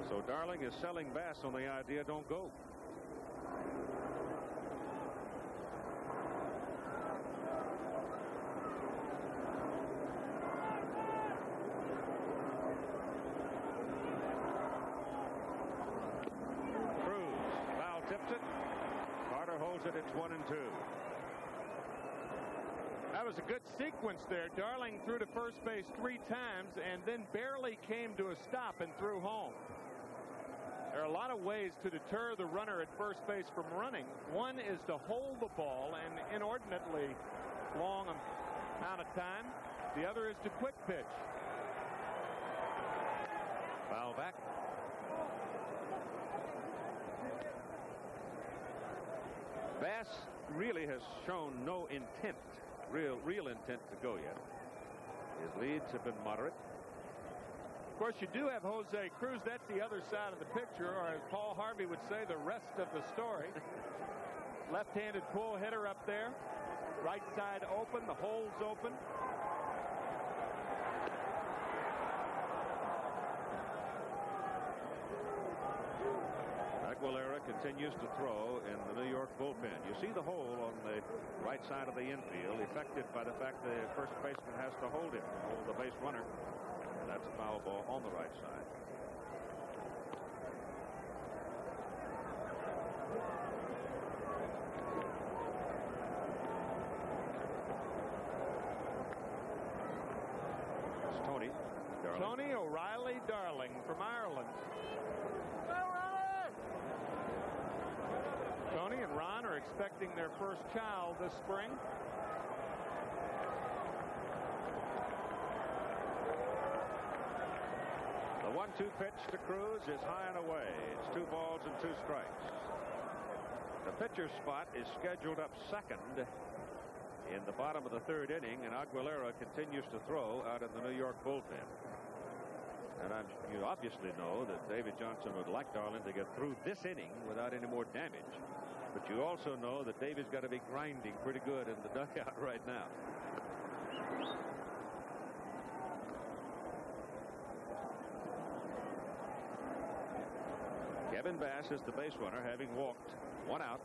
So Darling is selling Bass on the idea don't go. Carter holds it. It's 1-2. That was a good sequence there. Darling threw to first base 3 times and then barely came to a stop and threw home. There are a lot of ways to deter the runner at first base from running. One is to hold the ball an inordinately long amount of time. The other is to quick pitch. Foul back. Bass really has shown no intent, real intent to go yet. His leads have been moderate. Of course, you do have Jose Cruz. That's the other side of the picture, or as Paul Harvey would say, the rest of the story. Left-handed pull hitter up there. Right side open. The hole's open. Aguilera continues to throw in the New York bullpen. You see the hole on the right side of the infield, affected by the fact the first baseman has to hold the base runner. And that's a foul ball on the right side. It's Tony Darling. Tony O'Reilly Darling from Ireland. Tony and Ron are expecting their first child this spring. The 1-2 pitch to Cruz is high and away. It's 2 balls and 2 strikes. The pitcher's spot is scheduled up second in the bottom of the 3rd inning, and Aguilera continues to throw out in the New York bullpen. And you obviously know that David Johnson would like Darling to get through this inning without any more damage. But you also know that David's got to be grinding pretty good in the dugout right now. Kevin Bass is the base runner, having walked 1 out.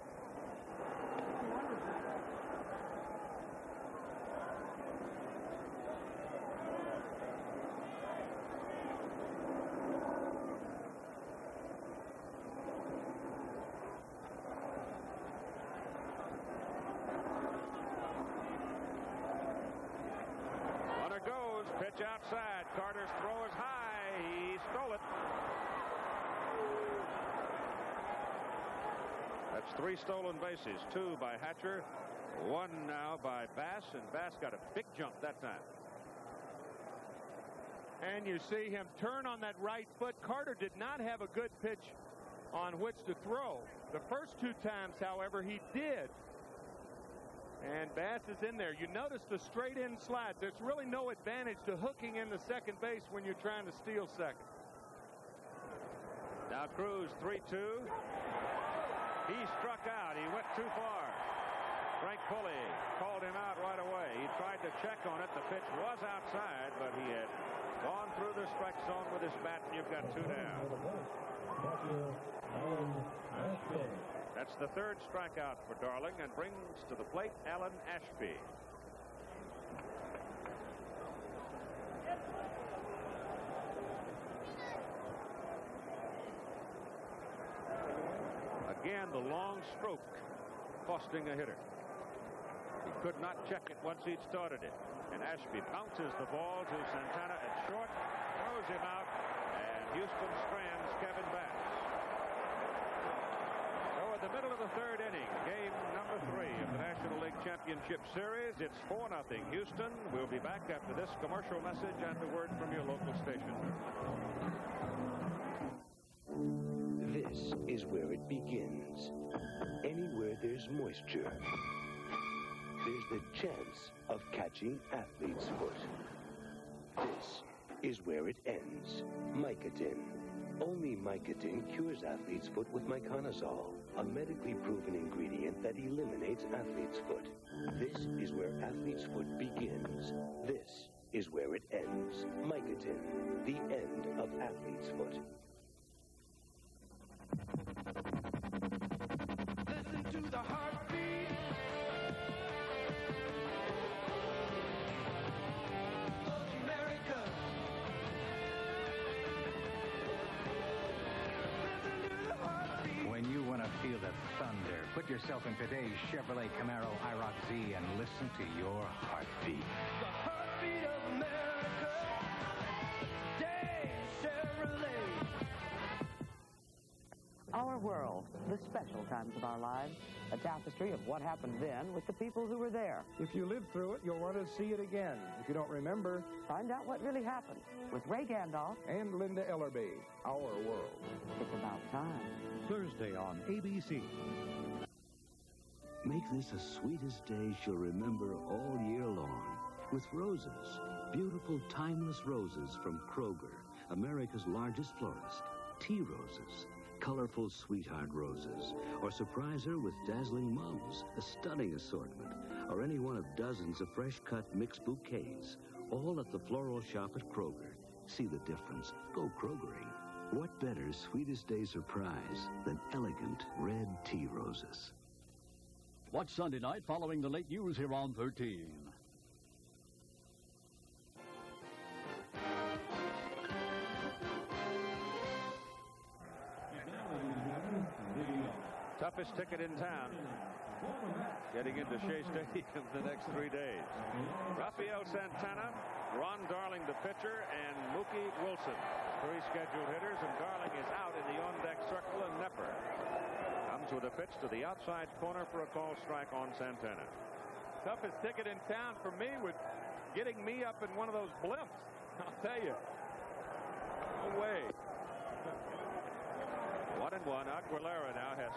Runner goes, pitch outside. Carter's throw is high. He stole it. That's 3 stolen bases, 2 by Hatcher, 1 now by Bass, and Bass got a big jump that time. And you see him turn on that right foot. Carter did not have a good pitch on which to throw. The first 2 times, however, he did. And Bass is in there. You notice the straight in slide. There's really no advantage to hooking in the second base when you're trying to steal second. Now Cruz 3-2. He struck out. He went too far. Frank Pulley called him out right away. He tried to check on it. The pitch was outside, but he had gone through the strike zone with his bat, and you've got 2 down. That's the 3rd strikeout for Darling, and brings to the plate Alan Ashby. Again, the long stroke costing a hitter. could not check it once he'd started it. And Ashby bounces the ball to Santana at short, throws him out, and Houston strands Kevin Bass. So in the middle of the third inning, game number 3 of the National League Championship Series, it's 4-0 Houston. We'll be back after this commercial message and a word from your local station. This is where it begins. Anywhere there's moisture, there's the chance of catching athlete's foot. This is where it ends. Mycotin. Only Mycotin cures athlete's foot with myconazole, a medically proven ingredient that eliminates athlete's foot. This is where athlete's foot begins. This is where it ends. Mycotin, the end of athlete's foot. Listen to the heartbeat of America. Listen to the heartbeat. When you want to feel the thunder, put yourself in today's Chevrolet Camaro IROC Z and listen to your heartbeat. The heartbeat of America. Day Chevrolet. Our world, the special times of our lives, a tapestry of what happened then with the people who were there. If you lived through it, you'll want to see it again. If you don't remember, find out what really happened with Ray Gandolf and Linda Ellerby. Our world. It's about time. Thursday on ABC. Make this the sweetest day she'll remember all year long. With roses. Beautiful, timeless roses from Kroger, America's largest florist. Tea roses. Colorful sweetheart roses. Or surprise her with dazzling mums, a stunning assortment. Or any one of dozens of fresh-cut mixed bouquets. All at the floral shop at Kroger. See the difference. Go Krogering. What better sweetest day surprise than elegant red tea roses? Watch Sunday night following the late news here on 13. Toughest ticket in town. Getting into Shea Stadium the next 3 days. Rafael Santana, Ron Darling the pitcher, and Mookie Wilson. 3 scheduled hitters, and Darling is out in the on-deck circle, and Nepper comes with a pitch to the outside corner for a call strike on Santana. Toughest ticket in town for me was getting me up in one of those blimps. I'll tell you. No way. 1-1. Aguilera now has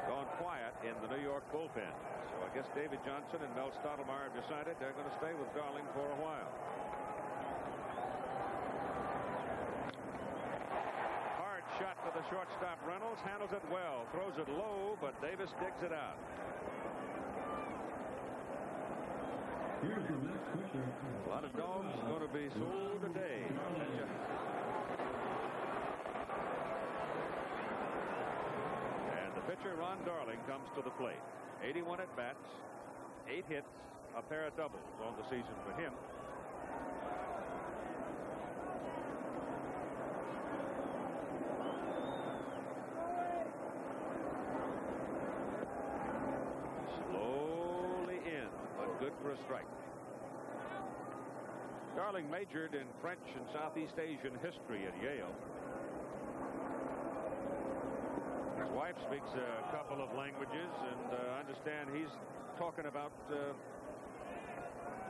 gone quiet in the New York bullpen. So I guess David Johnson and Mel Stottlemyre have decided they're going to stay with Darling for a while. Hard shot for the shortstop. Reynolds handles it well. Throws it low, but Davis digs it out. A lot of dogs going to be sold today. Pitcher Ron Darling comes to the plate. 81 at-bats, 8 hits, a pair of doubles on the season for him. Slowly in, but good for a strike. Darling majored in French and Southeast Asian history at Yale. His wife speaks a couple of languages, and I understand he's talking about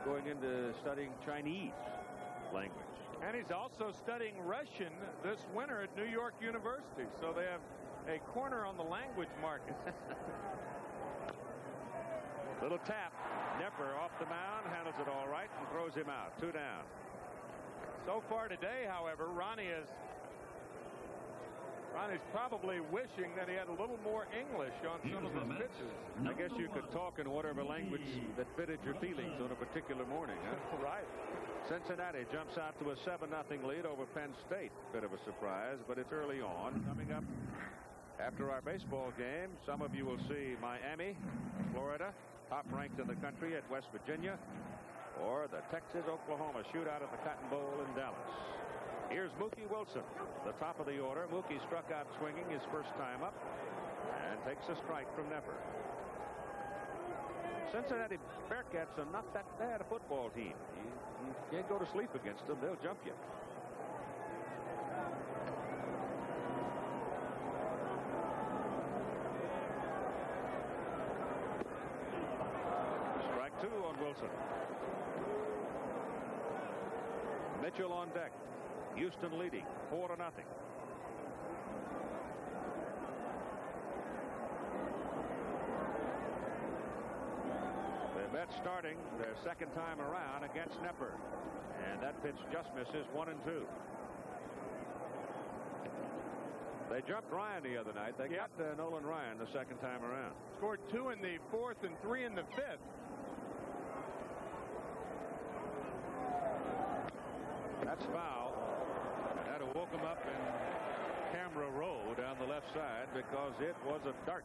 going into studying Chinese language. And he's also studying Russian this winter at New York University. So they have a corner on the language market. Little tap. Nepper off the mound, handles it all right, and throws him out. 2 down. So far today, however, Ronnie's probably wishing that he had a little more English on some of his pitches. I guess you could talk in whatever language that fitted your feelings on a particular morning, huh? Right. Cincinnati jumps out to a 7-0 lead over Penn State. Bit of a surprise, but it's early on. Coming up after our baseball game, some of you will see Miami, Florida, top ranked in the country at West Virginia, or the Texas-Oklahoma shootout at the Cotton Bowl in Dallas. Here's Mookie Wilson, the top of the order. Mookie struck out swinging his first time up and takes a strike from Nepper. Cincinnati Bearcats are not that bad a football team. You can't go to sleep against them. They'll jump you. Strike 2 on Wilson. Mitchell on deck. Houston leading 4-0. The Mets starting their second time around against Knepper. And that pitch just misses 1-2. They jumped Ryan the other night. They got Nolan Ryan the second time around. Scored 2 in the 4th and 3 in the 5th. That's foul. Had to woke him up in camera row down the left side because it was a dart.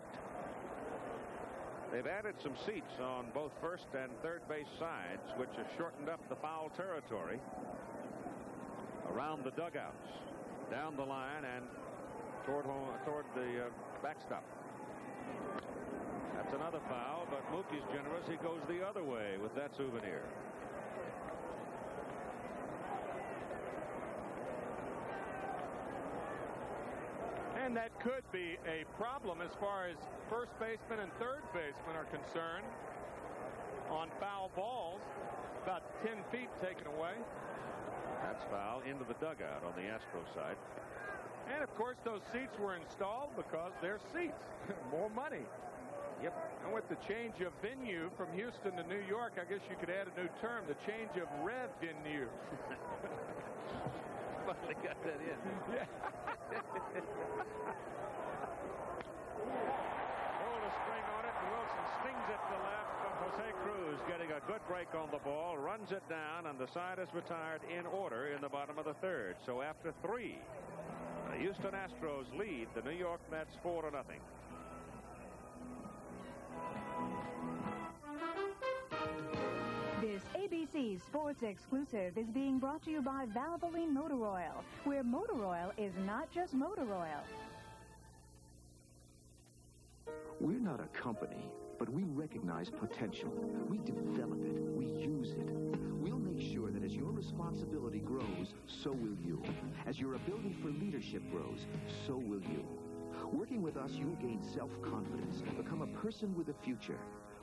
They've added some seats on both first and third base sides, which has shortened up the foul territory around the dugouts, down the line, and toward the backstop. That's another foul, but Mookie's generous. He goes the other way with that souvenir. And that could be a problem as far as first baseman and third baseman are concerned on foul balls. About 10 feet taken away. That's foul into the dugout on the Astros side. And of course those seats were installed because they're seats. More money. Yep. And with the change of venue from Houston to New York, I guess you could add a new term, the change of revenue. Finally got that in. Yeah. Pulled a string on it, and Wilson stings it to left, but Jose Cruz getting a good break on the ball, runs it down, and the side is retired in order in the bottom of the third. So after 3, the Houston Astros lead the New York Mets 4-0. This ABC Sports exclusive is being brought to you by Valvoline Motor Oil, where motor oil is not just motor oil. We're not a company, but we recognize potential. We develop it. We use it. We'll make sure that as your responsibility grows, so will you. As your ability for leadership grows, so will you. Working with us, you'll gain self-confidence, become a person with a future.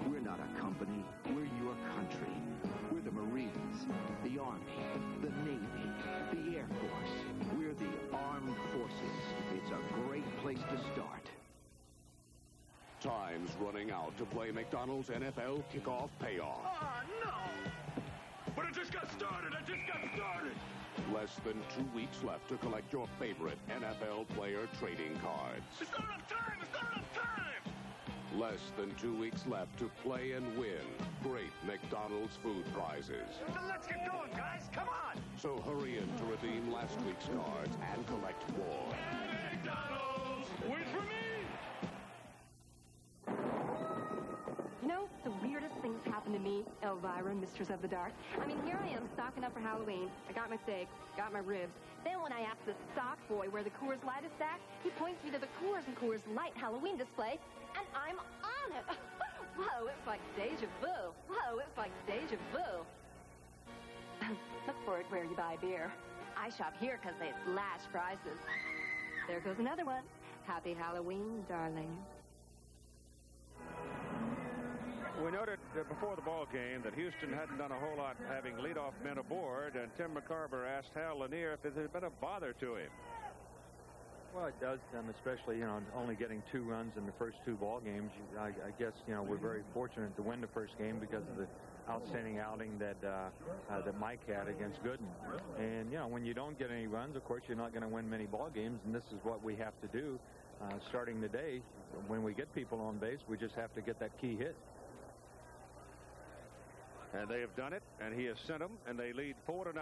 We're not a company. We're your country. We're the Marines, the Army, the Navy, the Air Force. We're the Armed Forces. It's a great place to start. Time's running out to play McDonald's NFL Kickoff Payoff. Oh, no! But I just got started! I just got started! Less than 2 weeks left to collect your favorite NFL player trading cards. There's not enough time! There's not enough time! Less than 2 weeks left to play and win great McDonald's food prizes. Let's get going, guys! Come on! So hurry in to redeem last week's cards and collect more. McDonald's! Wait for me! You know, the weirdest things happened to me, Elvira, Mistress of the Dark. I mean, here I am stocking up for Halloween. I got my steak, got my ribs. Then when I asked the stock boy where the Coors Light is stacked, he points me to the Coors and Coors Light Halloween display, and I'm on it. Whoa, it's like deja vu. Whoa, it's like deja vu. Look for it where you buy beer. I shop here because they slash prices. There goes another one. Happy Halloween, darling. We noted before the ball game that Houston hadn't done a whole lot having leadoff men aboard, and Tim McCarver asked Hal Lanier if it had been a bother to him. Well, it does, Tim, especially, only getting 2 runs in the first 2 ball games. I guess, we're very fortunate to win the first game because of the outstanding outing that Mike had against Gooden. And, when you don't get any runs, of course, you're not going to win many ball games, and this is what we have to do starting today. When we get people on base, we just have to get that key hit. And they have done it, and he has sent them, and they lead 4-0,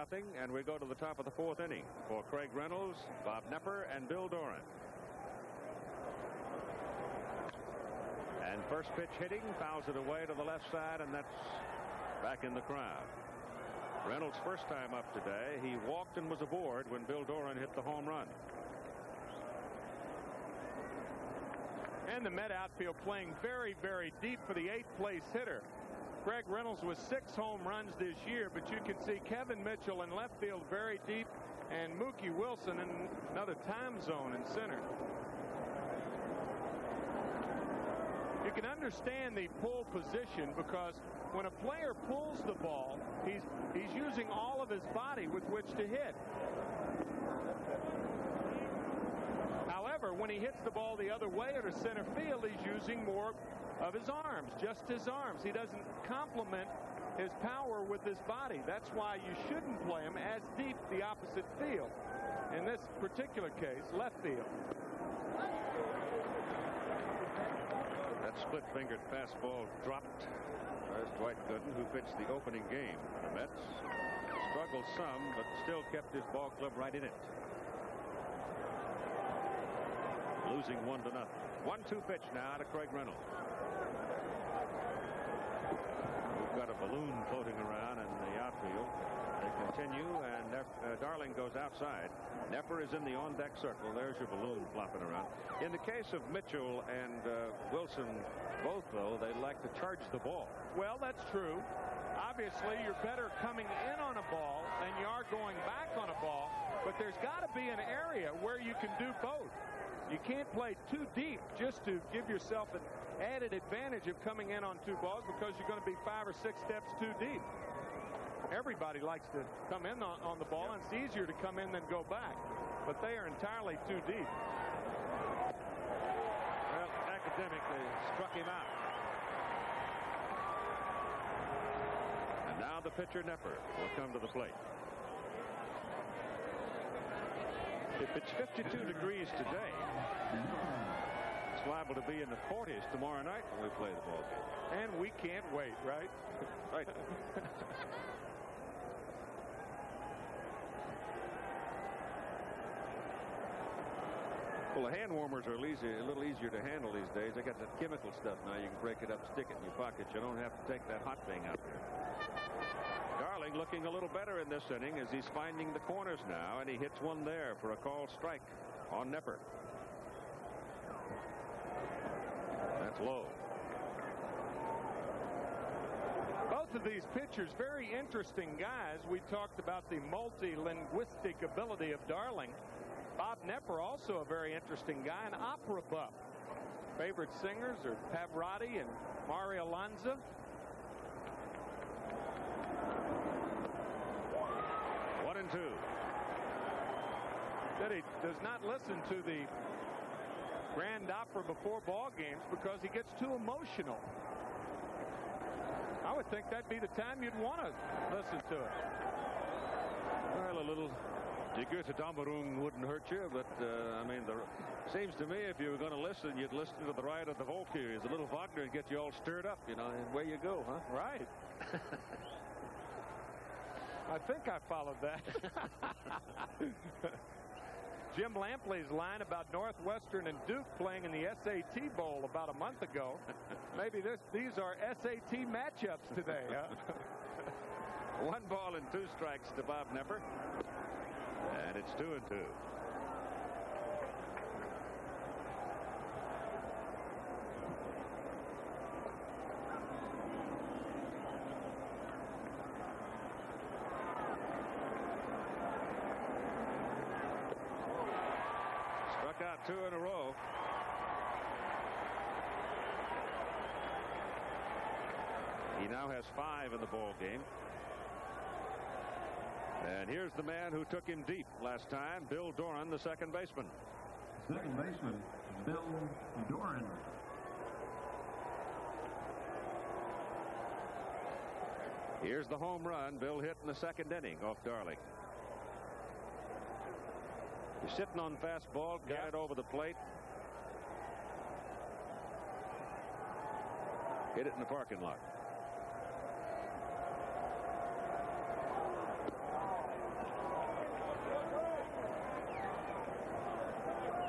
and we go to the top of the 4th inning for Craig Reynolds, Bob Knepper, and Bill Doran. And first pitch hitting, fouls it away to the left side, and that's back in the crowd. Reynolds' first time up today, he walked and was aboard when Bill Doran hit the home run. And the Met outfield playing very, very deep for the 8th place hitter. Craig Reynolds with 6 home runs this year, but you can see Kevin Mitchell in left field very deep, and Mookie Wilson in another time zone in center. You can understand the pull position, because when a player pulls the ball, he's using all of his body with which to hit. However, when he hits the ball the other way or to center field, he's using more of his arms, just his arms. He doesn't complement his power with his body. That's why you shouldn't play him as deep the opposite field. In this particular case, left field. That split-fingered fastball dropped. There's Dwight Gooden, who pitched the opening game. The Mets struggled some, but still kept his ball club right in it. Losing 1-0. 1-2 pitch now to Craig Reynolds. We've got a balloon floating around in the outfield. They continue, and Darling goes outside. Nepper is in the on-deck circle. There's your balloon flopping around. In the case of Mitchell and Wilson, both, though, they like to charge the ball. Well, that's true. Obviously, you're better coming in on a ball than you are going back on a ball, but there's got to be an area where you can do both. You can't play too deep just to give yourself an added advantage of coming in on 2 balls, because you're going to be 5 or 6 steps too deep. Everybody likes to come in on the ball, and it's easier to come in than go back, but they are entirely too deep. Well, academically struck him out. And now the pitcher Nepper will come to the plate. If it's 52 degrees today, it's liable to be in the 40s tomorrow night when we play the ball game. And we can't wait, right? Right. Well, the hand warmers are a little easier to handle these days. They got that chemical stuff now. You can break it up, stick it in your pocket. You don't have to take that hot thing out there. Darling looking a little better in this inning as he's finding the corners now, and he hits one there for a called strike on Nepper. That's low. Both of these pitchers, very interesting guys. We talked about the multi-linguistic ability of Darling. Bob Nepper, also a very interesting guy, an opera buff. Favorite singers are Pavarotti and Mario Lanza. Two. That he does not listen to the Grand Opera before ball games because he gets too emotional. I would think that'd be the time you'd want to listen to it. Well, a little Die Goethe Dämmerung wouldn't hurt you, but I mean, seems to me if you were going to listen, you'd listen to the Ride of the Valkyries, a little Wagner, and get you all stirred up, you know, and away you go, huh? Right. I think I followed that. Jim Lampley's line about Northwestern and Duke playing in the SAT Bowl about a month ago. Maybe these are SAT matchups today, huh? 1 ball and 2 strikes to Bob Nepper. And it's 2-2. Out 2 in a row. He now has 5 in the ball game. And here's the man who took him deep last time, Bill Doran, the second baseman. Second baseman, Bill Doran. Here's the home run Bill hit in the 2nd inning off Darling. He's sitting on fastball, got it over the plate. Hit it in the parking lot.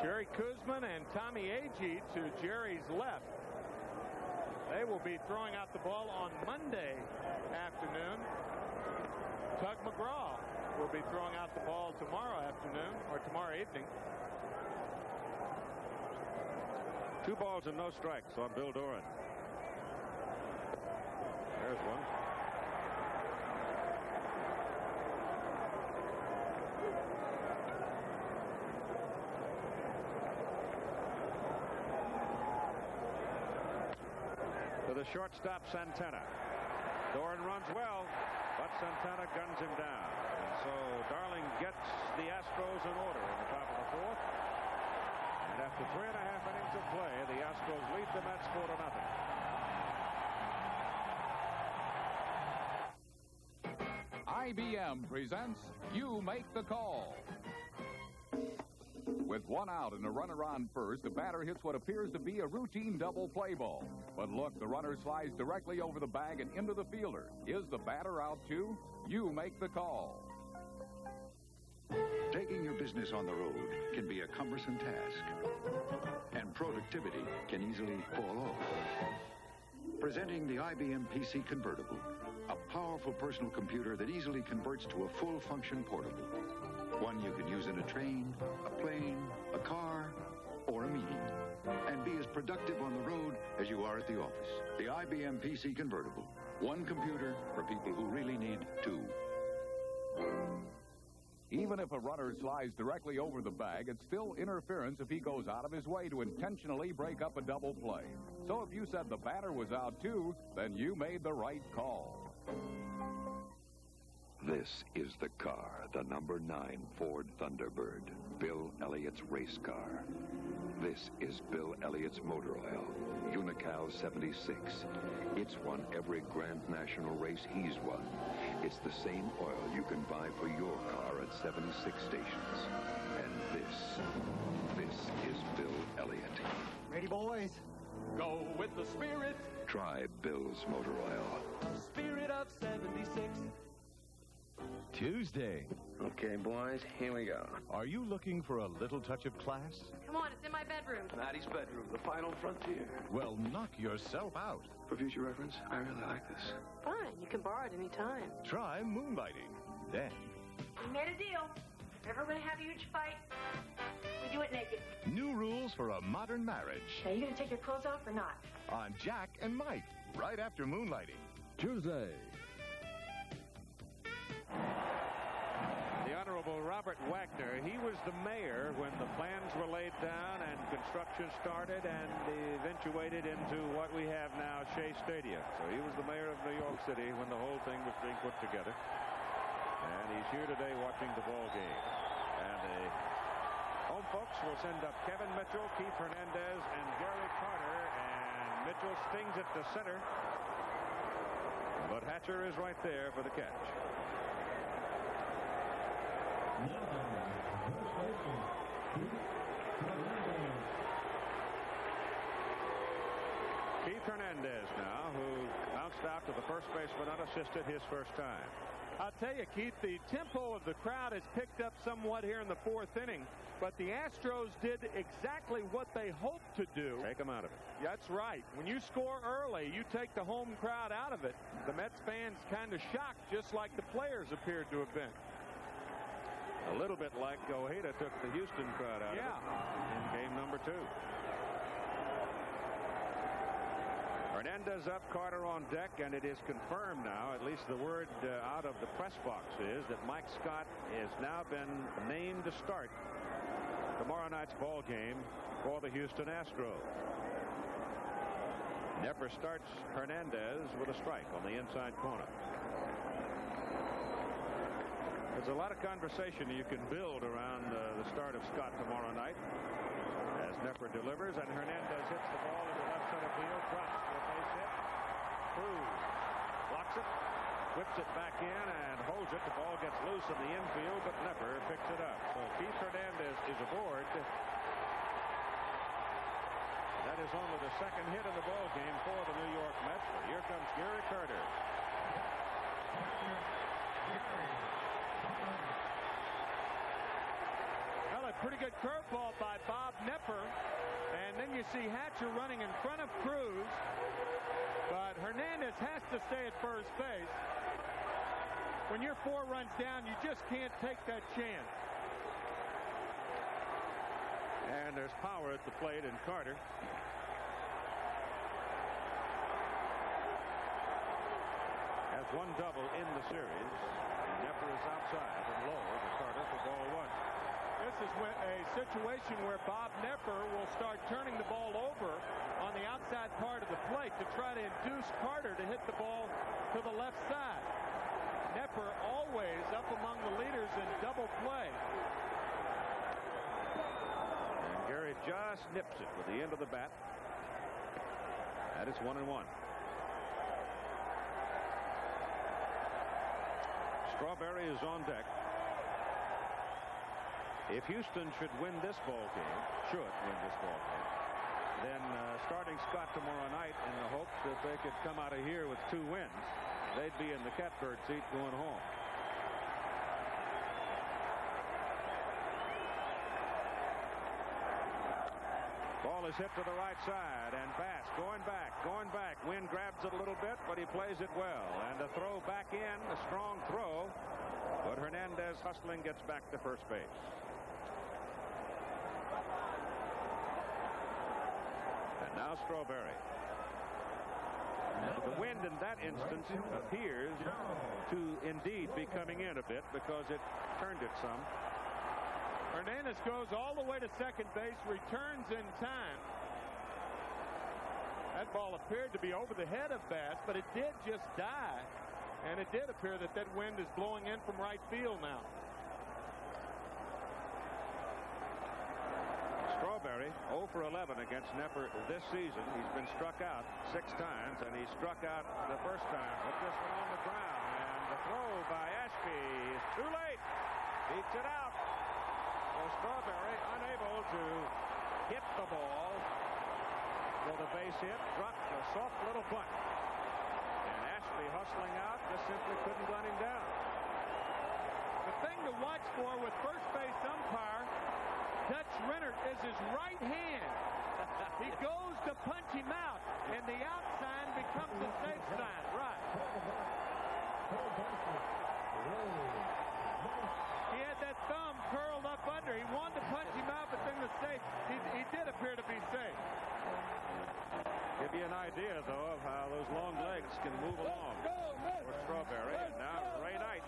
Jerry Kuzman and Tommy Agee to Jerry's left. They will be throwing out the ball on Monday afternoon. Tug McGraw will be throwing out the ball tomorrow afternoon, or tomorrow evening. 2 balls and no strikes on Bill Doran. There's one. To the shortstop, Santana. Doran runs well, but Santana guns him down. And so Darling gets the Astros in order in the top of the fourth. And after 3.5 innings of play, the Astros lead the Mets 4-0. IBM presents You Make the Call. With one out and a runner on first, the batter hits what appears to be a routine double play ball. But look, the runner slides directly over the bag and into the fielder. Is the batter out too? You make the call. Taking your business on the road can be a cumbersome task, and productivity can easily fall off. Presenting the IBM PC Convertible, a powerful personal computer that easily converts to a full-function portable. One you can use in a train, a plane, a car, or a meeting, and be as productive on the road as you are at the office. The IBM PC Convertible. One computer for people who really need two. Even if a runner slides directly over the bag, it's still interference if he goes out of his way to intentionally break up a double play. So if you said the batter was out too, then you made the right call. This is the car, the number 9 Ford Thunderbird, Bill Elliott's race car. This is Bill Elliott's motor oil, Unical 76. It's won every Grand National race he's won. It's the same oil you can buy for your car at 76 stations. And this is Bill Elliott. Ready, boys? Go with the spirit. Try Bill's motor oil. Spirit of 76. Tuesday. Okay, boys, here we go. Are you looking for a little touch of class? Come on, it's in my bedroom. Maddie's bedroom, the final frontier. Well, knock yourself out. For future reference, I really like this. Fine, you can borrow it any time. Try moonlighting. Then, We made a deal. If we're going to have a huge fight, we do it naked. new rules for a modern marriage. Are you going to take your clothes off or not? On Jack and Mike, right after moonlighting. Tuesday. The Honorable Robert Wagner, he was the mayor when the plans were laid down and construction started and eventuated into what we have now, Shea Stadium. So he was the mayor of New York City when the whole thing was being put together. And he's here today watching the ball game. And the home folks will send up Kevin Mitchell, Keith Hernandez, and Gary Carter. And Mitchell stings it to center. But Hatcher is right there for the catch. Keith Hernandez now, who bounced out to the first baseman unassisted his first time. I'll tell you, Keith, the tempo of the crowd has picked up somewhat here in the fourth inning, but the Astros did exactly what they hoped to do. Take them out of it. That's right. When you score early, you take the home crowd out of it. The Mets fans kind of shocked, just like the players appeared to have been. A little bit like Ojeda took the Houston crowd out of it in game number 2. Hernandez up, Carter on deck, and it is confirmed now, at least the word out of the press box is that Mike Scott has now been named to start tomorrow night's ball game for the Houston Astros. Nepper starts Hernandez with a strike on the inside corner. There's a lot of conversation you can build around the start of Scott tomorrow night as Nepper delivers, and Hernandez hits the ball into left center field, drops for a base hit. Cruz blocks it, whips it back in, and holds it. The ball gets loose in the infield, but Nepper picks it up. So Keith Hernandez is aboard. That is only the second hit in the ball game for the New York Mets. But here comes Gary Carter. Well, a pretty good curveball by Bob Nepper. And then you see Hatcher running in front of Cruz. But Hernandez has to stay at first base. When you're 4 runs down, you just can't take that chance. And there's power at the plate in Carter. with one double in the series. Nepper is outside and low to Carter for ball one. This is a situation where Bob Nepper will start turning the ball over on the outside part of the plate to try to induce Carter to hit the ball to the left side. Nepper always up among the leaders in double play. And Gary just nips it with the end of the bat. That is 1-1. Strawberry is on deck. If Houston should win this ball game, then starting Scott tomorrow night in the hopes that they could come out of here with 2 wins, they'd be in the catbird seat going home. Ball is hit to the right side, and Bass going back. Wynn grabs it a little bit, but he plays it well. And a throw back in, a strong throw, but Hernandez hustling gets back to first base. And now Strawberry. The wind in that instance appears to indeed be coming in a bit because it turned it some. Hernandez goes all the way to second base, returns in time. That ball appeared to be over the head of Bass, but it did just die. And it did appear that that wind is blowing in from right field now. Strawberry 0 for 11 against Nepper this season. He's been struck out 6 times, and he struck out the first time with this one on the ground. And the throw by Ashby is too late. Beats it out. So Strawberry unable to hit the ball for the base hit. Struck a soft little bunt. And Ashby hustling out just simply couldn't run him down. The thing to watch for with first base umpire Dutch Rennert is his right hand. He goes to punch him out, and the out sign becomes the safe sign. Right. He had that thumb curled up under. He wanted to punch him out, but then he did appear to be safe. Give you an idea, though, of how those long legs can move along for Strawberry. And now Ray Knight.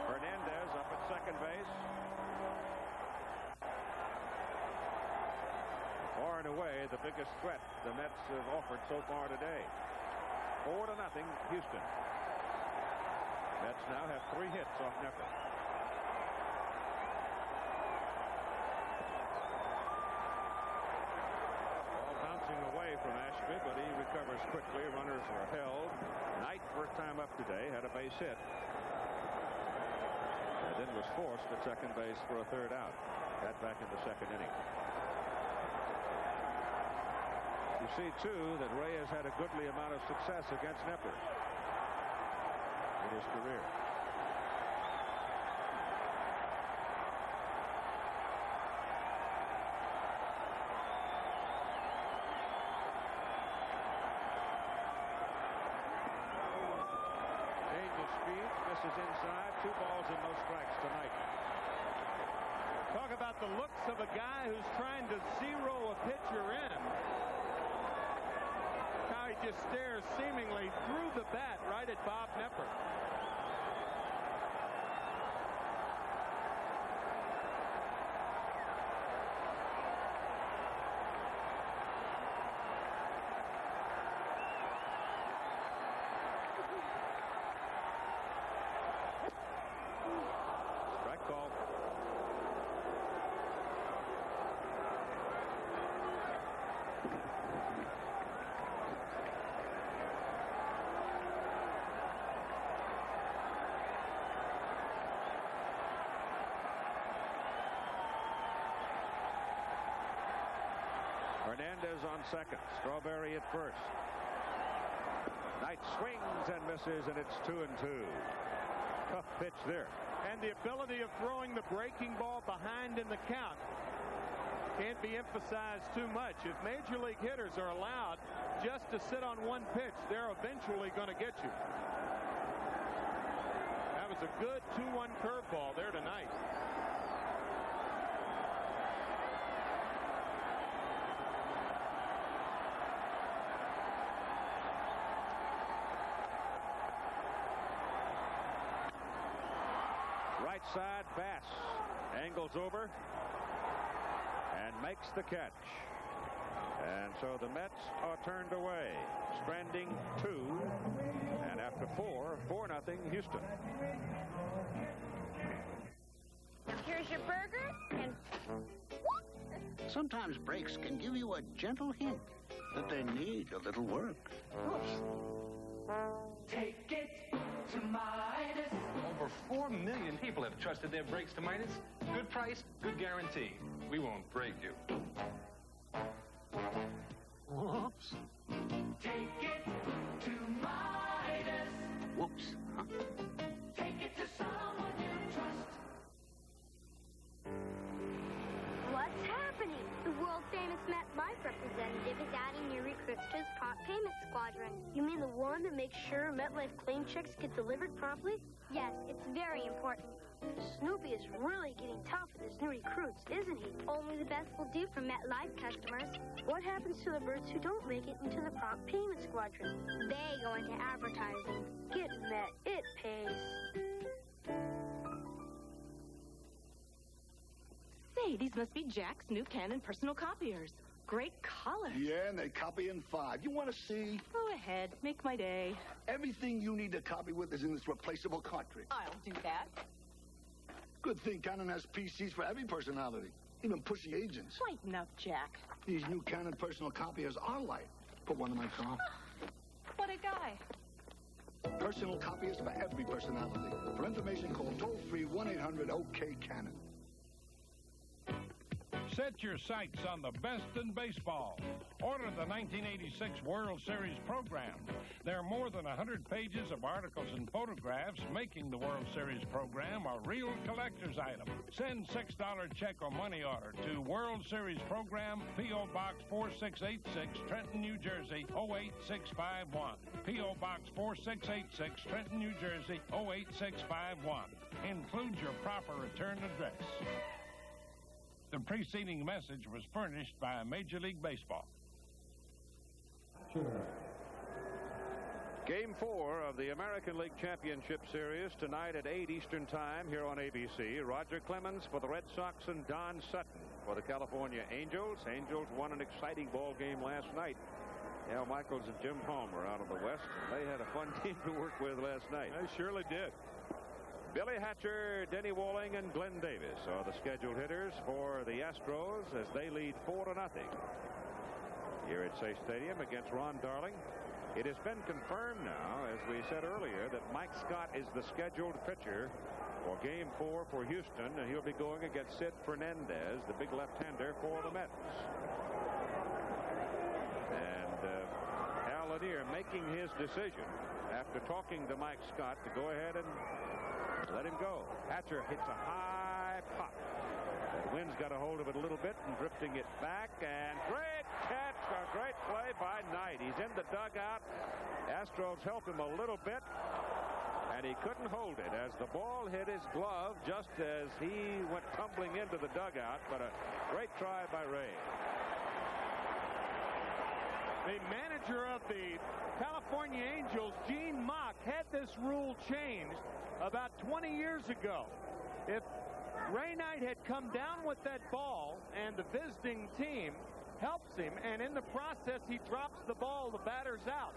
Hernandez up at second base. Far and away the biggest threat the Mets have offered so far today. 4-0 Houston. Mets now have 3 hits off Nepper. Ball bouncing away from Ashby, but he recovers quickly. Runners are held. Knight, first time up today, had a base hit. And then was forced at second base for a 3rd out. Got back in the 2nd inning. You see, too, that Ray has had a goodly amount of success against Nepper in his career. Change of speed, misses inside. 2 balls and no strikes tonight. Talk about the looks of a guy who's trying to zero a pitcher in. He just stares seemingly through the bat right at Bob Nepper. Strike call. Hernandez on second. Strawberry at first. Knight swings and misses, and it's 2-2. Tough pitch there. And the ability of throwing the breaking ball behind in the count can't be emphasized too much. If major league hitters are allowed just to sit on one pitch, they're eventually going to get you. That was a good 2-1 curveball there tonight. right side. Bass angles over and makes the catch. And so the Mets are turned away. Stranding 2. And after 4-0 Houston. Here's your burger and... Sometimes brakes can give you a gentle hint that they need a little work. Take it to Midas. Over 4 million people have trusted their brakes to Midas. Good price, good guarantee. We won't break you. Whoops. Take it to Midas. Whoops. Huh? Take it to someone you trust. What's happening? The world-famous MetLife representative is adding new recruits to his prompt payment squadron. You mean the one that makes sure MetLife claim checks get delivered promptly? Yes, it's very important. Snoopy is really getting tough with his new recruits, isn't he? Only the best will do for MetLife customers. What happens to the birds who don't make it into the prompt payment squadron? They go into advertising. Get Met. It pays. Say, these must be Jack's new Canon personal copiers. Great color. Yeah, and they copy in 5. You want to see? Go ahead. Make my day. Everything you need to copy with is in this replaceable cartridge. I'll do that. Good thing Canon has PCs for every personality, even pushy agents. Lighten up, Jack. These new Canon personal copiers are light. Put one in my car. What a guy. Personal copiers for every personality. For information, call toll-free 1-800-OK-CANON. Set your sights on the best in baseball. Order the 1986 World Series program. There are more than 100 pages of articles and photographs making the World Series program a real collector's item. Send $6 check or money order to World Series program, P.O. Box 4686, Trenton, New Jersey, 08651. P.O. Box 4686, Trenton, New Jersey, 08651. Includes your proper return address. The preceding message was furnished by Major League Baseball. Game 4 of the American League Championship Series tonight at 8 Eastern Time here on ABC. Roger Clemens for the Red Sox and Don Sutton for the California Angels. Angels won an exciting ball game last night. Al Michaels and Jim Palmer out of the West. They had a fun team to work with last night. They surely did. Billy Hatcher, Denny Walling, and Glenn Davis are the scheduled hitters for the Astros as they lead 4-0 here at Shea Stadium against Ron Darling. It has been confirmed now, as we said earlier, that Mike Scott is the scheduled pitcher for Game 4 for Houston, and he'll be going against Sid Fernandez, the big left-hander for the Mets. And Al Lanier making his decision after talking to Mike Scott to go ahead and let him go. Hatcher hits a high pop. The wind's got a hold of it a little bit and drifting it back. And great catch, a great play by Knight. He's in the dugout. Astros help him a little bit, and he couldn't hold it as the ball hit his glove just as he went tumbling into the dugout. But a great try by Ray. The manager of the California Angels, Gene Mock, had this rule changed about 20 years ago. If Ray Knight had come down with that ball and the visiting team helps him, and in the process he drops the ball, the batter's out.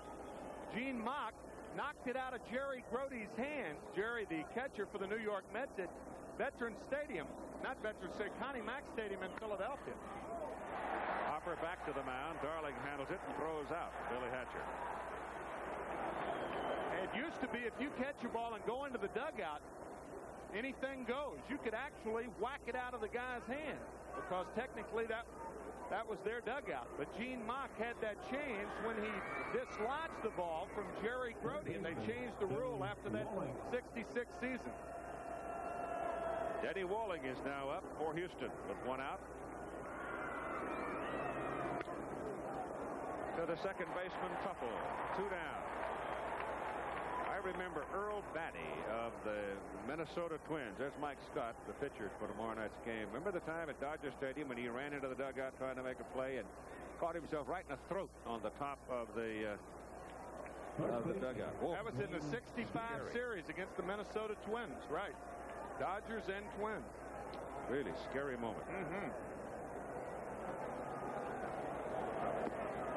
Gene Mock knocked it out of Jerry Grote's hands. Jerry, the catcher for the New York Mets at Veterans Stadium, not Veterans Stadium, Connie Mack Stadium in Philadelphia. Hopper back to the mound. Darling handles it and throws out Billy Hatcher. It used to be if you catch your ball and go into the dugout, anything goes. You could actually whack it out of the guy's hand because technically that was their dugout. But Gene Mock had that changed when he dislodged the ball from Jerry Grote, and they changed the rule after that 66 season. Denny Walling is now up for Houston with one out. To the second baseman, Tuffle, 2 down. I remember Earl Batty of the Minnesota Twins. There's Mike Scott, the pitcher for tomorrow night's game. Remember the time at Dodger Stadium when he ran into the dugout trying to make a play and caught himself right in the throat on the top of the dugout. That was in the 65 series against the Minnesota Twins, right? Dodgers and Twins. Really scary moment.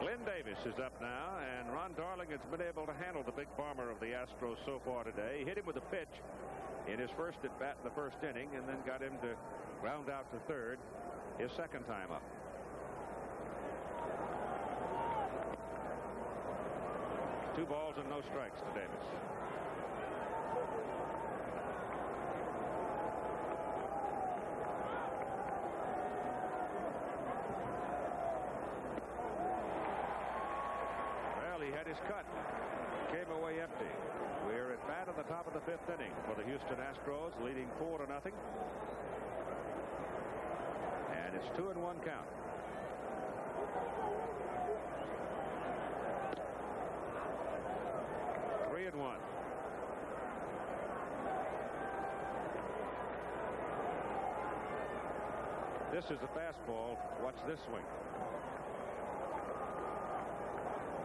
Glenn Davis is up now, and Ron Darling has been able to handle the big bomber of the Astros so far today. He hit him with a pitch in his first at bat in the first inning, and then got him to ground out to third his second time up. Two balls and no strikes to Davis. He had his cut, came away empty. We're at bat at the top of the fifth inning for the Houston Astros, leading 4-0, and it's 2-1 count. Three and one. This is a fastball. Watch this swing.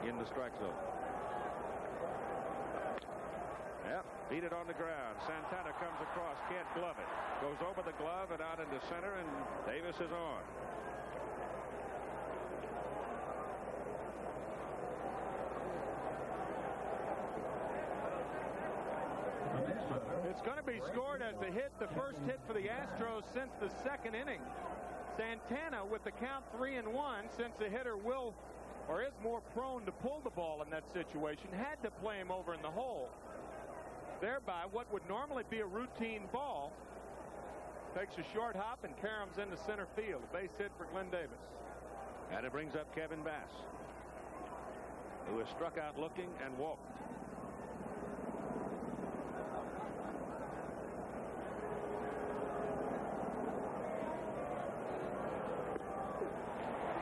In the strike zone. Yep, beat it on the ground. Santana comes across, can't glove it. Goes over the glove and out into center, and Davis is on. It's going to be scored as the hit, the first hit for the Astros since the second inning. Santana with the count 3-1, since the hitter will or is more prone to pull the ball in that situation, had to play him over in the hole. Thereby, what would normally be a routine ball takes a short hop and caroms into center field. A base hit for Glenn Davis. And it brings up Kevin Bass, who was struck out looking and walked.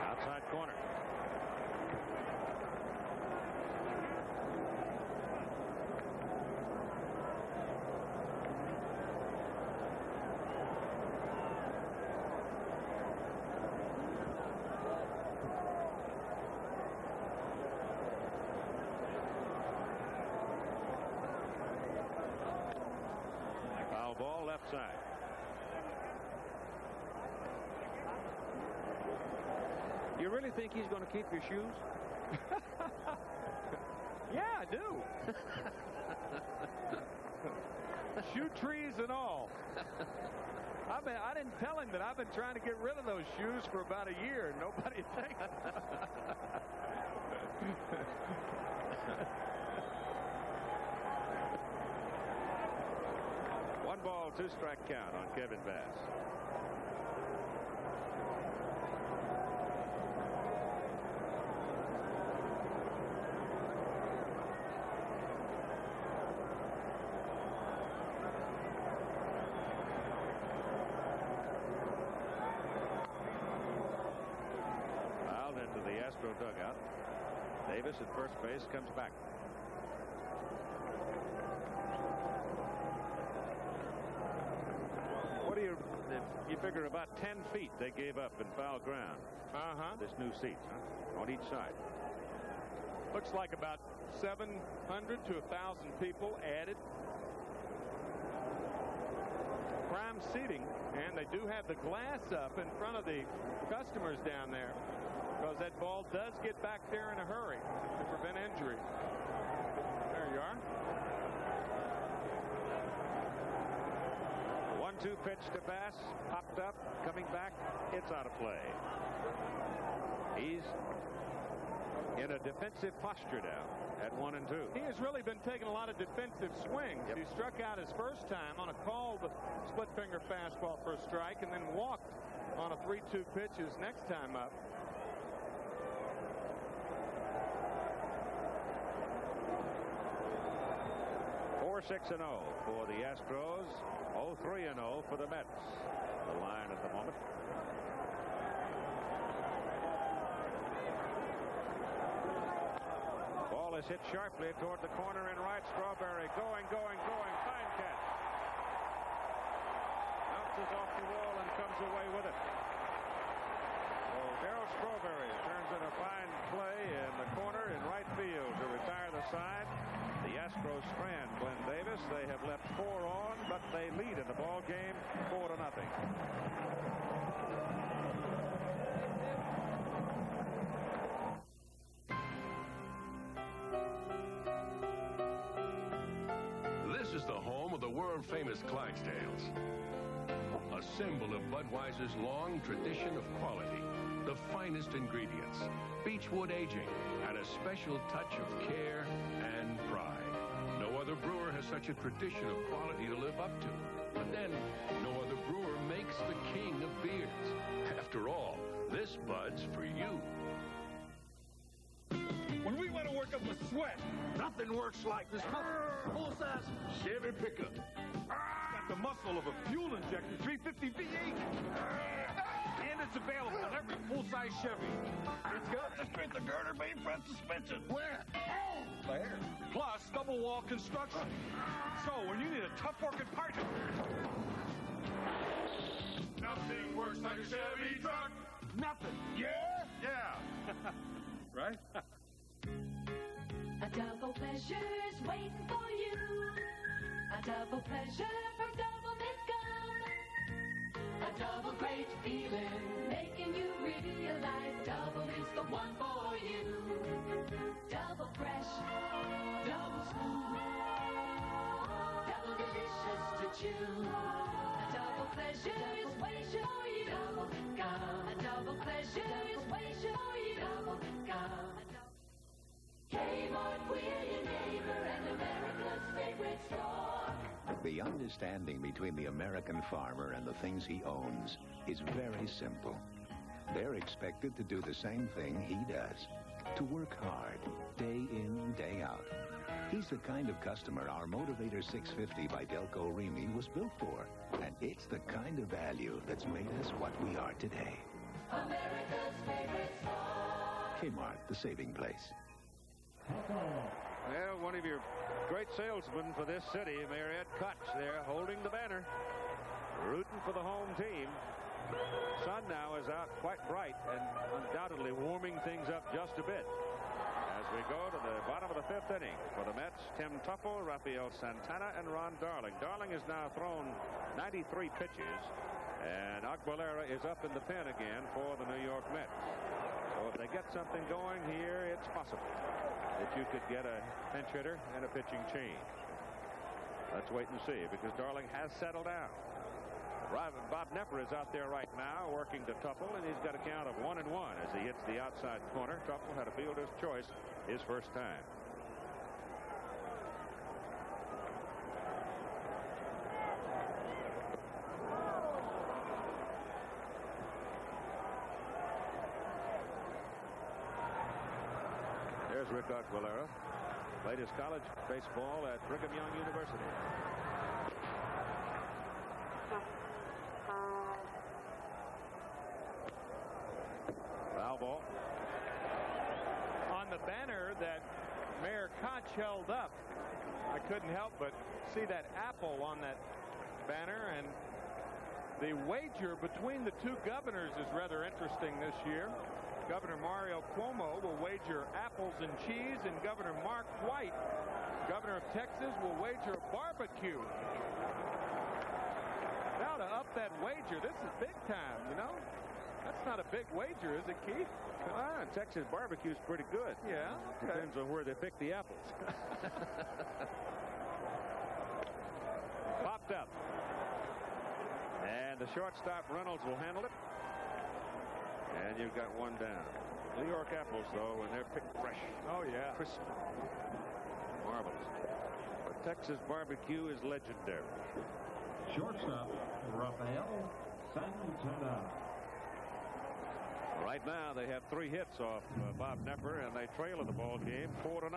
Outside corner. Ball left side. You really think he's going to keep your shoes? Yeah, I do. Shoe trees and all. I didn't tell him that I've been trying to get rid of those shoes for about a year. Nobody thinks. One ball, two strike count on Kevin Bass. Fouled into the Astro dugout. Davis at first base comes back. You figure about 10 feet they gave up in foul ground. This new seat on each side. Looks like about 700 to 1,000 people added. Prime seating, and they do have the glass up in front of the customers down there, because that ball does get back there in a hurry to prevent injury. There you are. 1-2 pitch to Bass, popped up, coming back, it's out of play. He's in a defensive posture now at 1-2. He has really been taking a lot of defensive swings. He struck out his first time on a called split finger fastball for a strike, and then walked on a 3-2 pitch his next time up. Or 6-0 for the Astros. 3-0 for the Mets. The line at the moment. Ball is hit sharply toward the corner in right. Strawberry going. Fine catch. Bounces off the wall and comes away with it. So Darryl Strawberry turns in a fine play in the corner in right field to retire the side. The Astros strand Glenn Davis. They have left 4 on, but they lead in the ball game. world-famous Clydesdales. A symbol of Budweiser's long tradition of quality. The finest ingredients, beechwood aging, and a special touch of care and pride. No other brewer has such a tradition of quality to live up to. But then, no other brewer makes the king of beers. After all, this Bud's for you. When we want to work up a sweat, nothing works like this full-size Chevy pickup. Got the muscle of a fuel-injected 350 V8. And it's available on every full-size Chevy. It's got the strength of girder beam front suspension. Where? Oh, there. Plus, double-wall construction. So, when you need a tough-working partner, nothing works like a Chevy truck. Nothing. Yeah? Yeah. Right? A double pleasure's waiting for you. A double pleasure from Double Mint Gum. A double great feeling, making you realize Double Mint's the one for you. Double fresh, double smooth, double delicious to chew. A double pleasure is waiting for you. Double Mint Gum. A double pleasure is waiting for you. Double Mint Gum. Kmart, we're your neighbor and America's favorite store. The understanding between the American farmer and the things he owns is very simple. They're expected to do the same thing he does, to work hard, day in, day out. He's the kind of customer our Motivator 650 by Delco Remy was built for, and it's the kind of value that's made us what we are today. America's favorite store. Kmart, the saving place. Well, one of your great salesmen for this city, Mariette Kutch, there holding the banner, rooting for the home team. Sun now is out quite bright and undoubtedly warming things up just a bit. As we go to the bottom of the fifth inning for the Mets, Tim Tuffle, Rafael Santana, and Ron Darling. Darling has now thrown 93 pitches, and Aguilera is up in the pen again for the New York Mets. So if they get something going here, it's possible that you could get a pinch hitter and a pitching change. Let's wait and see, because Darling has settled down. Bob Nepper is out there right now working to Tuffle, and he's got a count of 1-1 as he hits the outside corner. Tuffle had a fielder's choice his first time. There's Rick Aguilera. Played his college baseball at Brigham Young University. Foul ball. On the banner that Mayor Koch held up, I couldn't help but see that apple on that banner, and the wager between the two governors is rather interesting this year. Governor Mario Cuomo will wager apples and cheese, and Governor Mark White, governor of Texas, will wager barbecue. Now to up that wager, this is big time, you know? That's not a big wager, is it, Keith? Texas barbecue's pretty good. Yeah. Okay. Depends on where they pick the apples. Popped up. And the shortstop Reynolds will handle it. And you've got one down. New York apples, though, and they're picked fresh. Oh, yeah. Crisp. Marvelous. But Texas barbecue is legendary. Shortstop, Rafael Santana. Right now, they have 3 hits off Bob Nepper, and they trail in the ball game 4-0.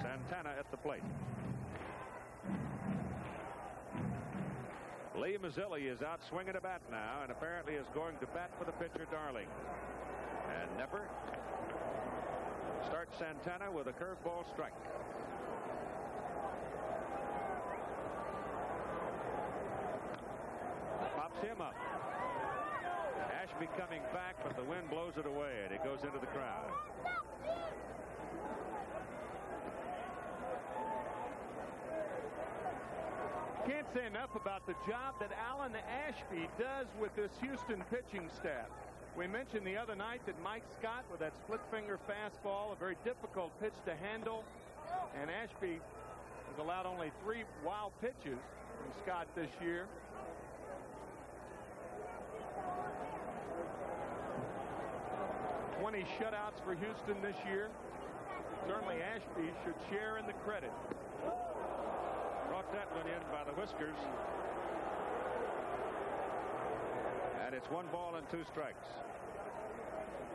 Santana at the plate. Lee Mazzilli is out swinging a bat now, and apparently is going to bat for the pitcher, Darling. And Nepper starts Santana with a curveball strike. Pops him up. Ashby coming back, but the wind blows it away, and it goes into the crowd. Can't say enough about the job that Alan Ashby does with this Houston pitching staff. We mentioned the other night that Mike Scott, with that split finger fastball, a very difficult pitch to handle, and Ashby has allowed only 3 wild pitches. from Scott this year. "20 shutouts for Houston this year. Certainly Ashby should share in the credit." Brought that one in by the whiskers. And it's 1 ball and 2 strikes.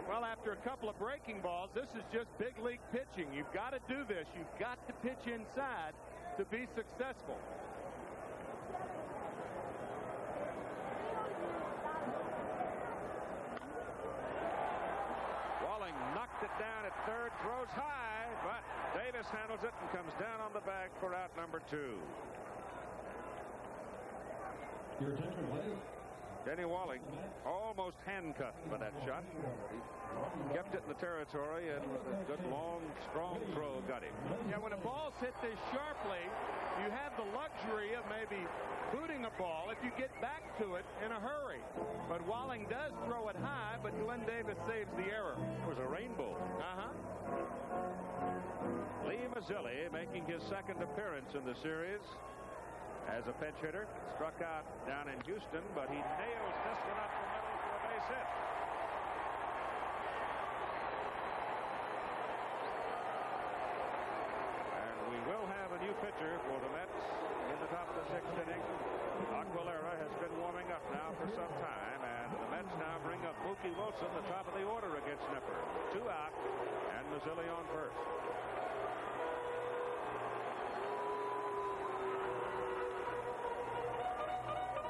Well, after a couple of breaking balls, this is just big league pitching. You've got to do this. You've got to pitch inside to be successful. Walling knocked it down at third, throws high, but Davis handles it and comes down on the bag for out number 2. Your attention, please. Denny Walling almost handcuffed by that shot. He kept it in the territory, and with a good long strong throw got him. Yeah, when a ball's hit this sharply, you have the luxury of maybe booting a ball if you get back to it in a hurry. But Walling does throw it high, but Glenn Davis saves the error. It was a rainbow. Lee Mazzilli making his second appearance in the series as a pinch hitter. Struck out down in Houston, but he nails this one up the middle for a base hit. And we will have a new pitcher for the Mets in the top of the 6th inning. Aguilera has been warming up now for some time, and the Mets now bring up Mookie Wilson, the top of the order against Nipper. 2 out, and Mazzilli on first.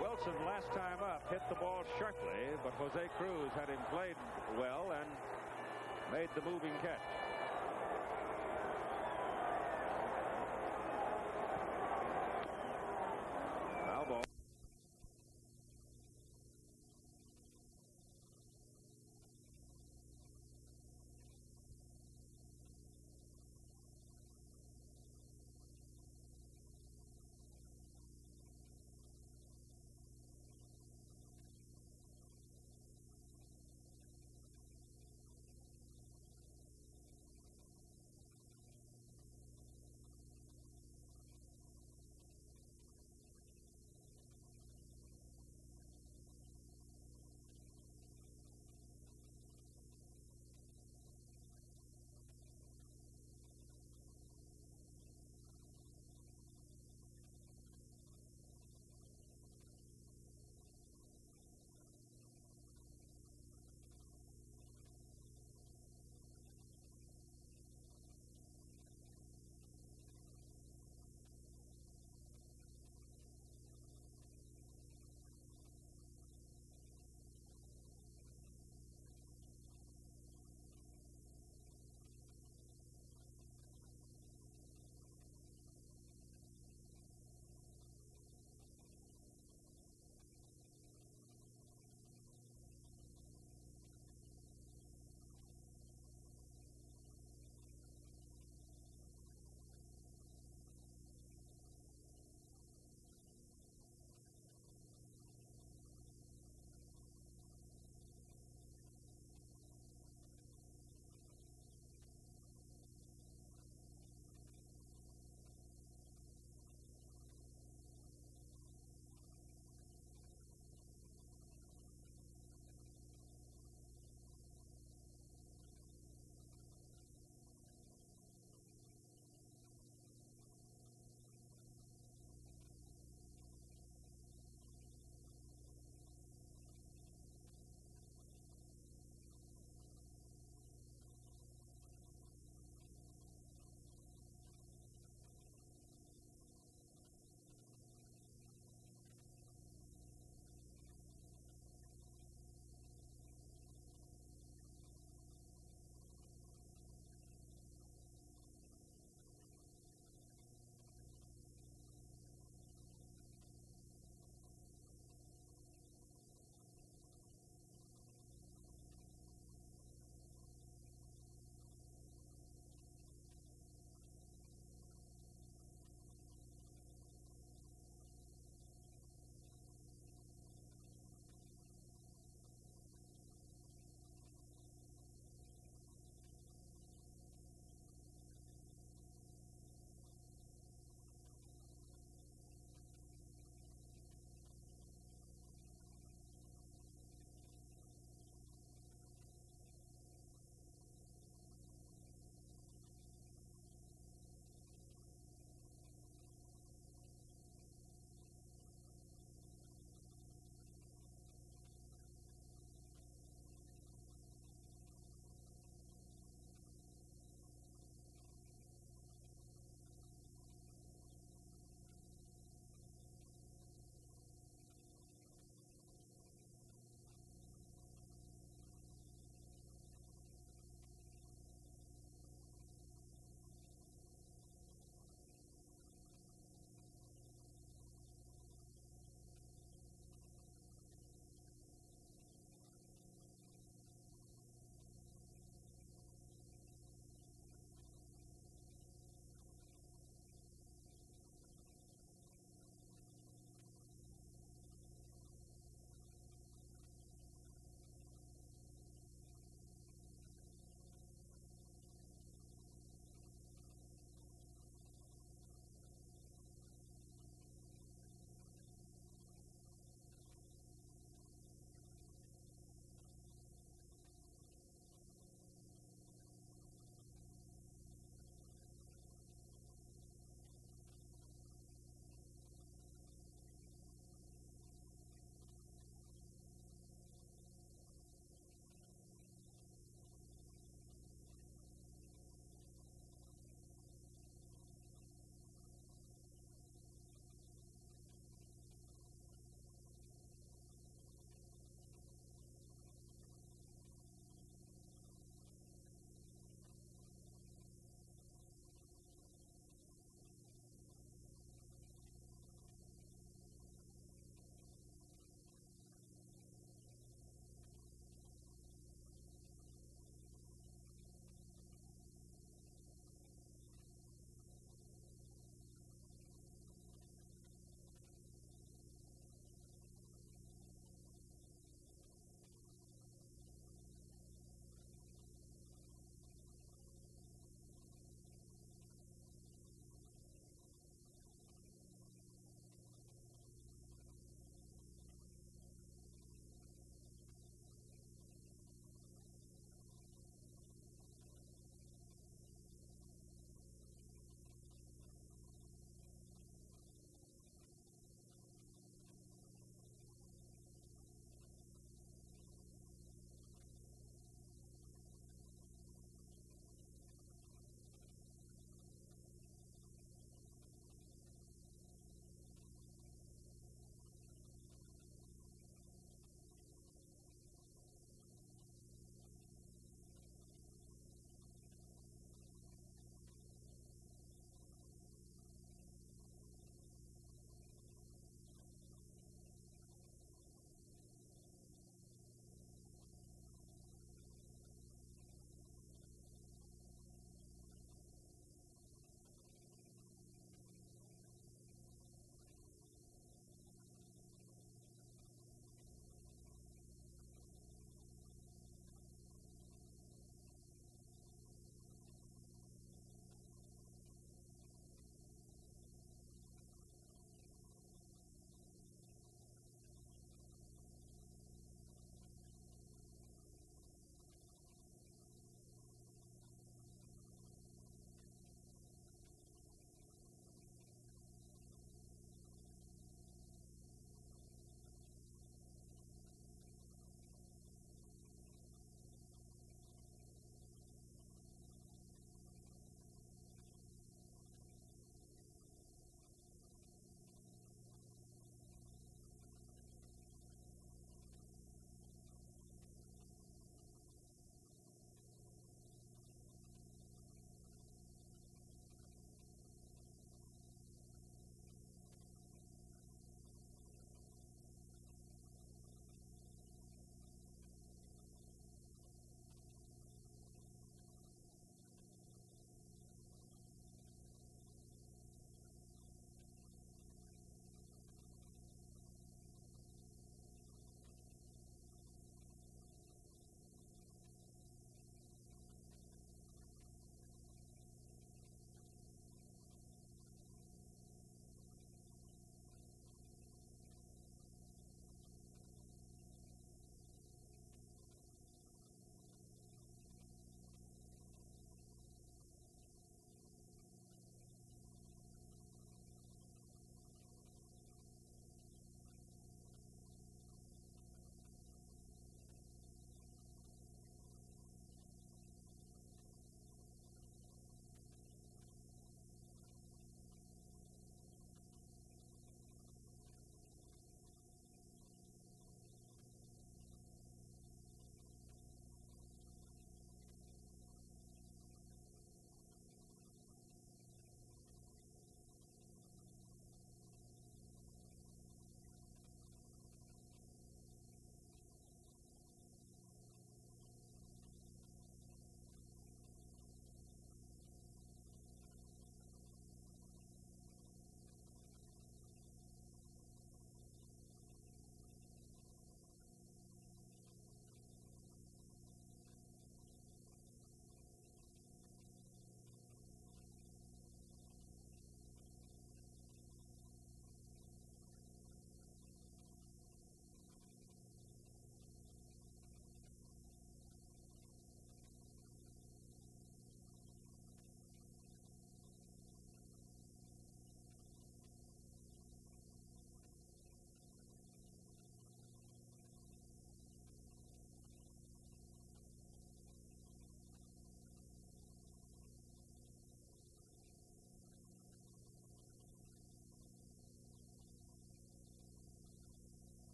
Wilson last time up hit the ball sharply, but Jose Cruz had him played well and made the moving catch.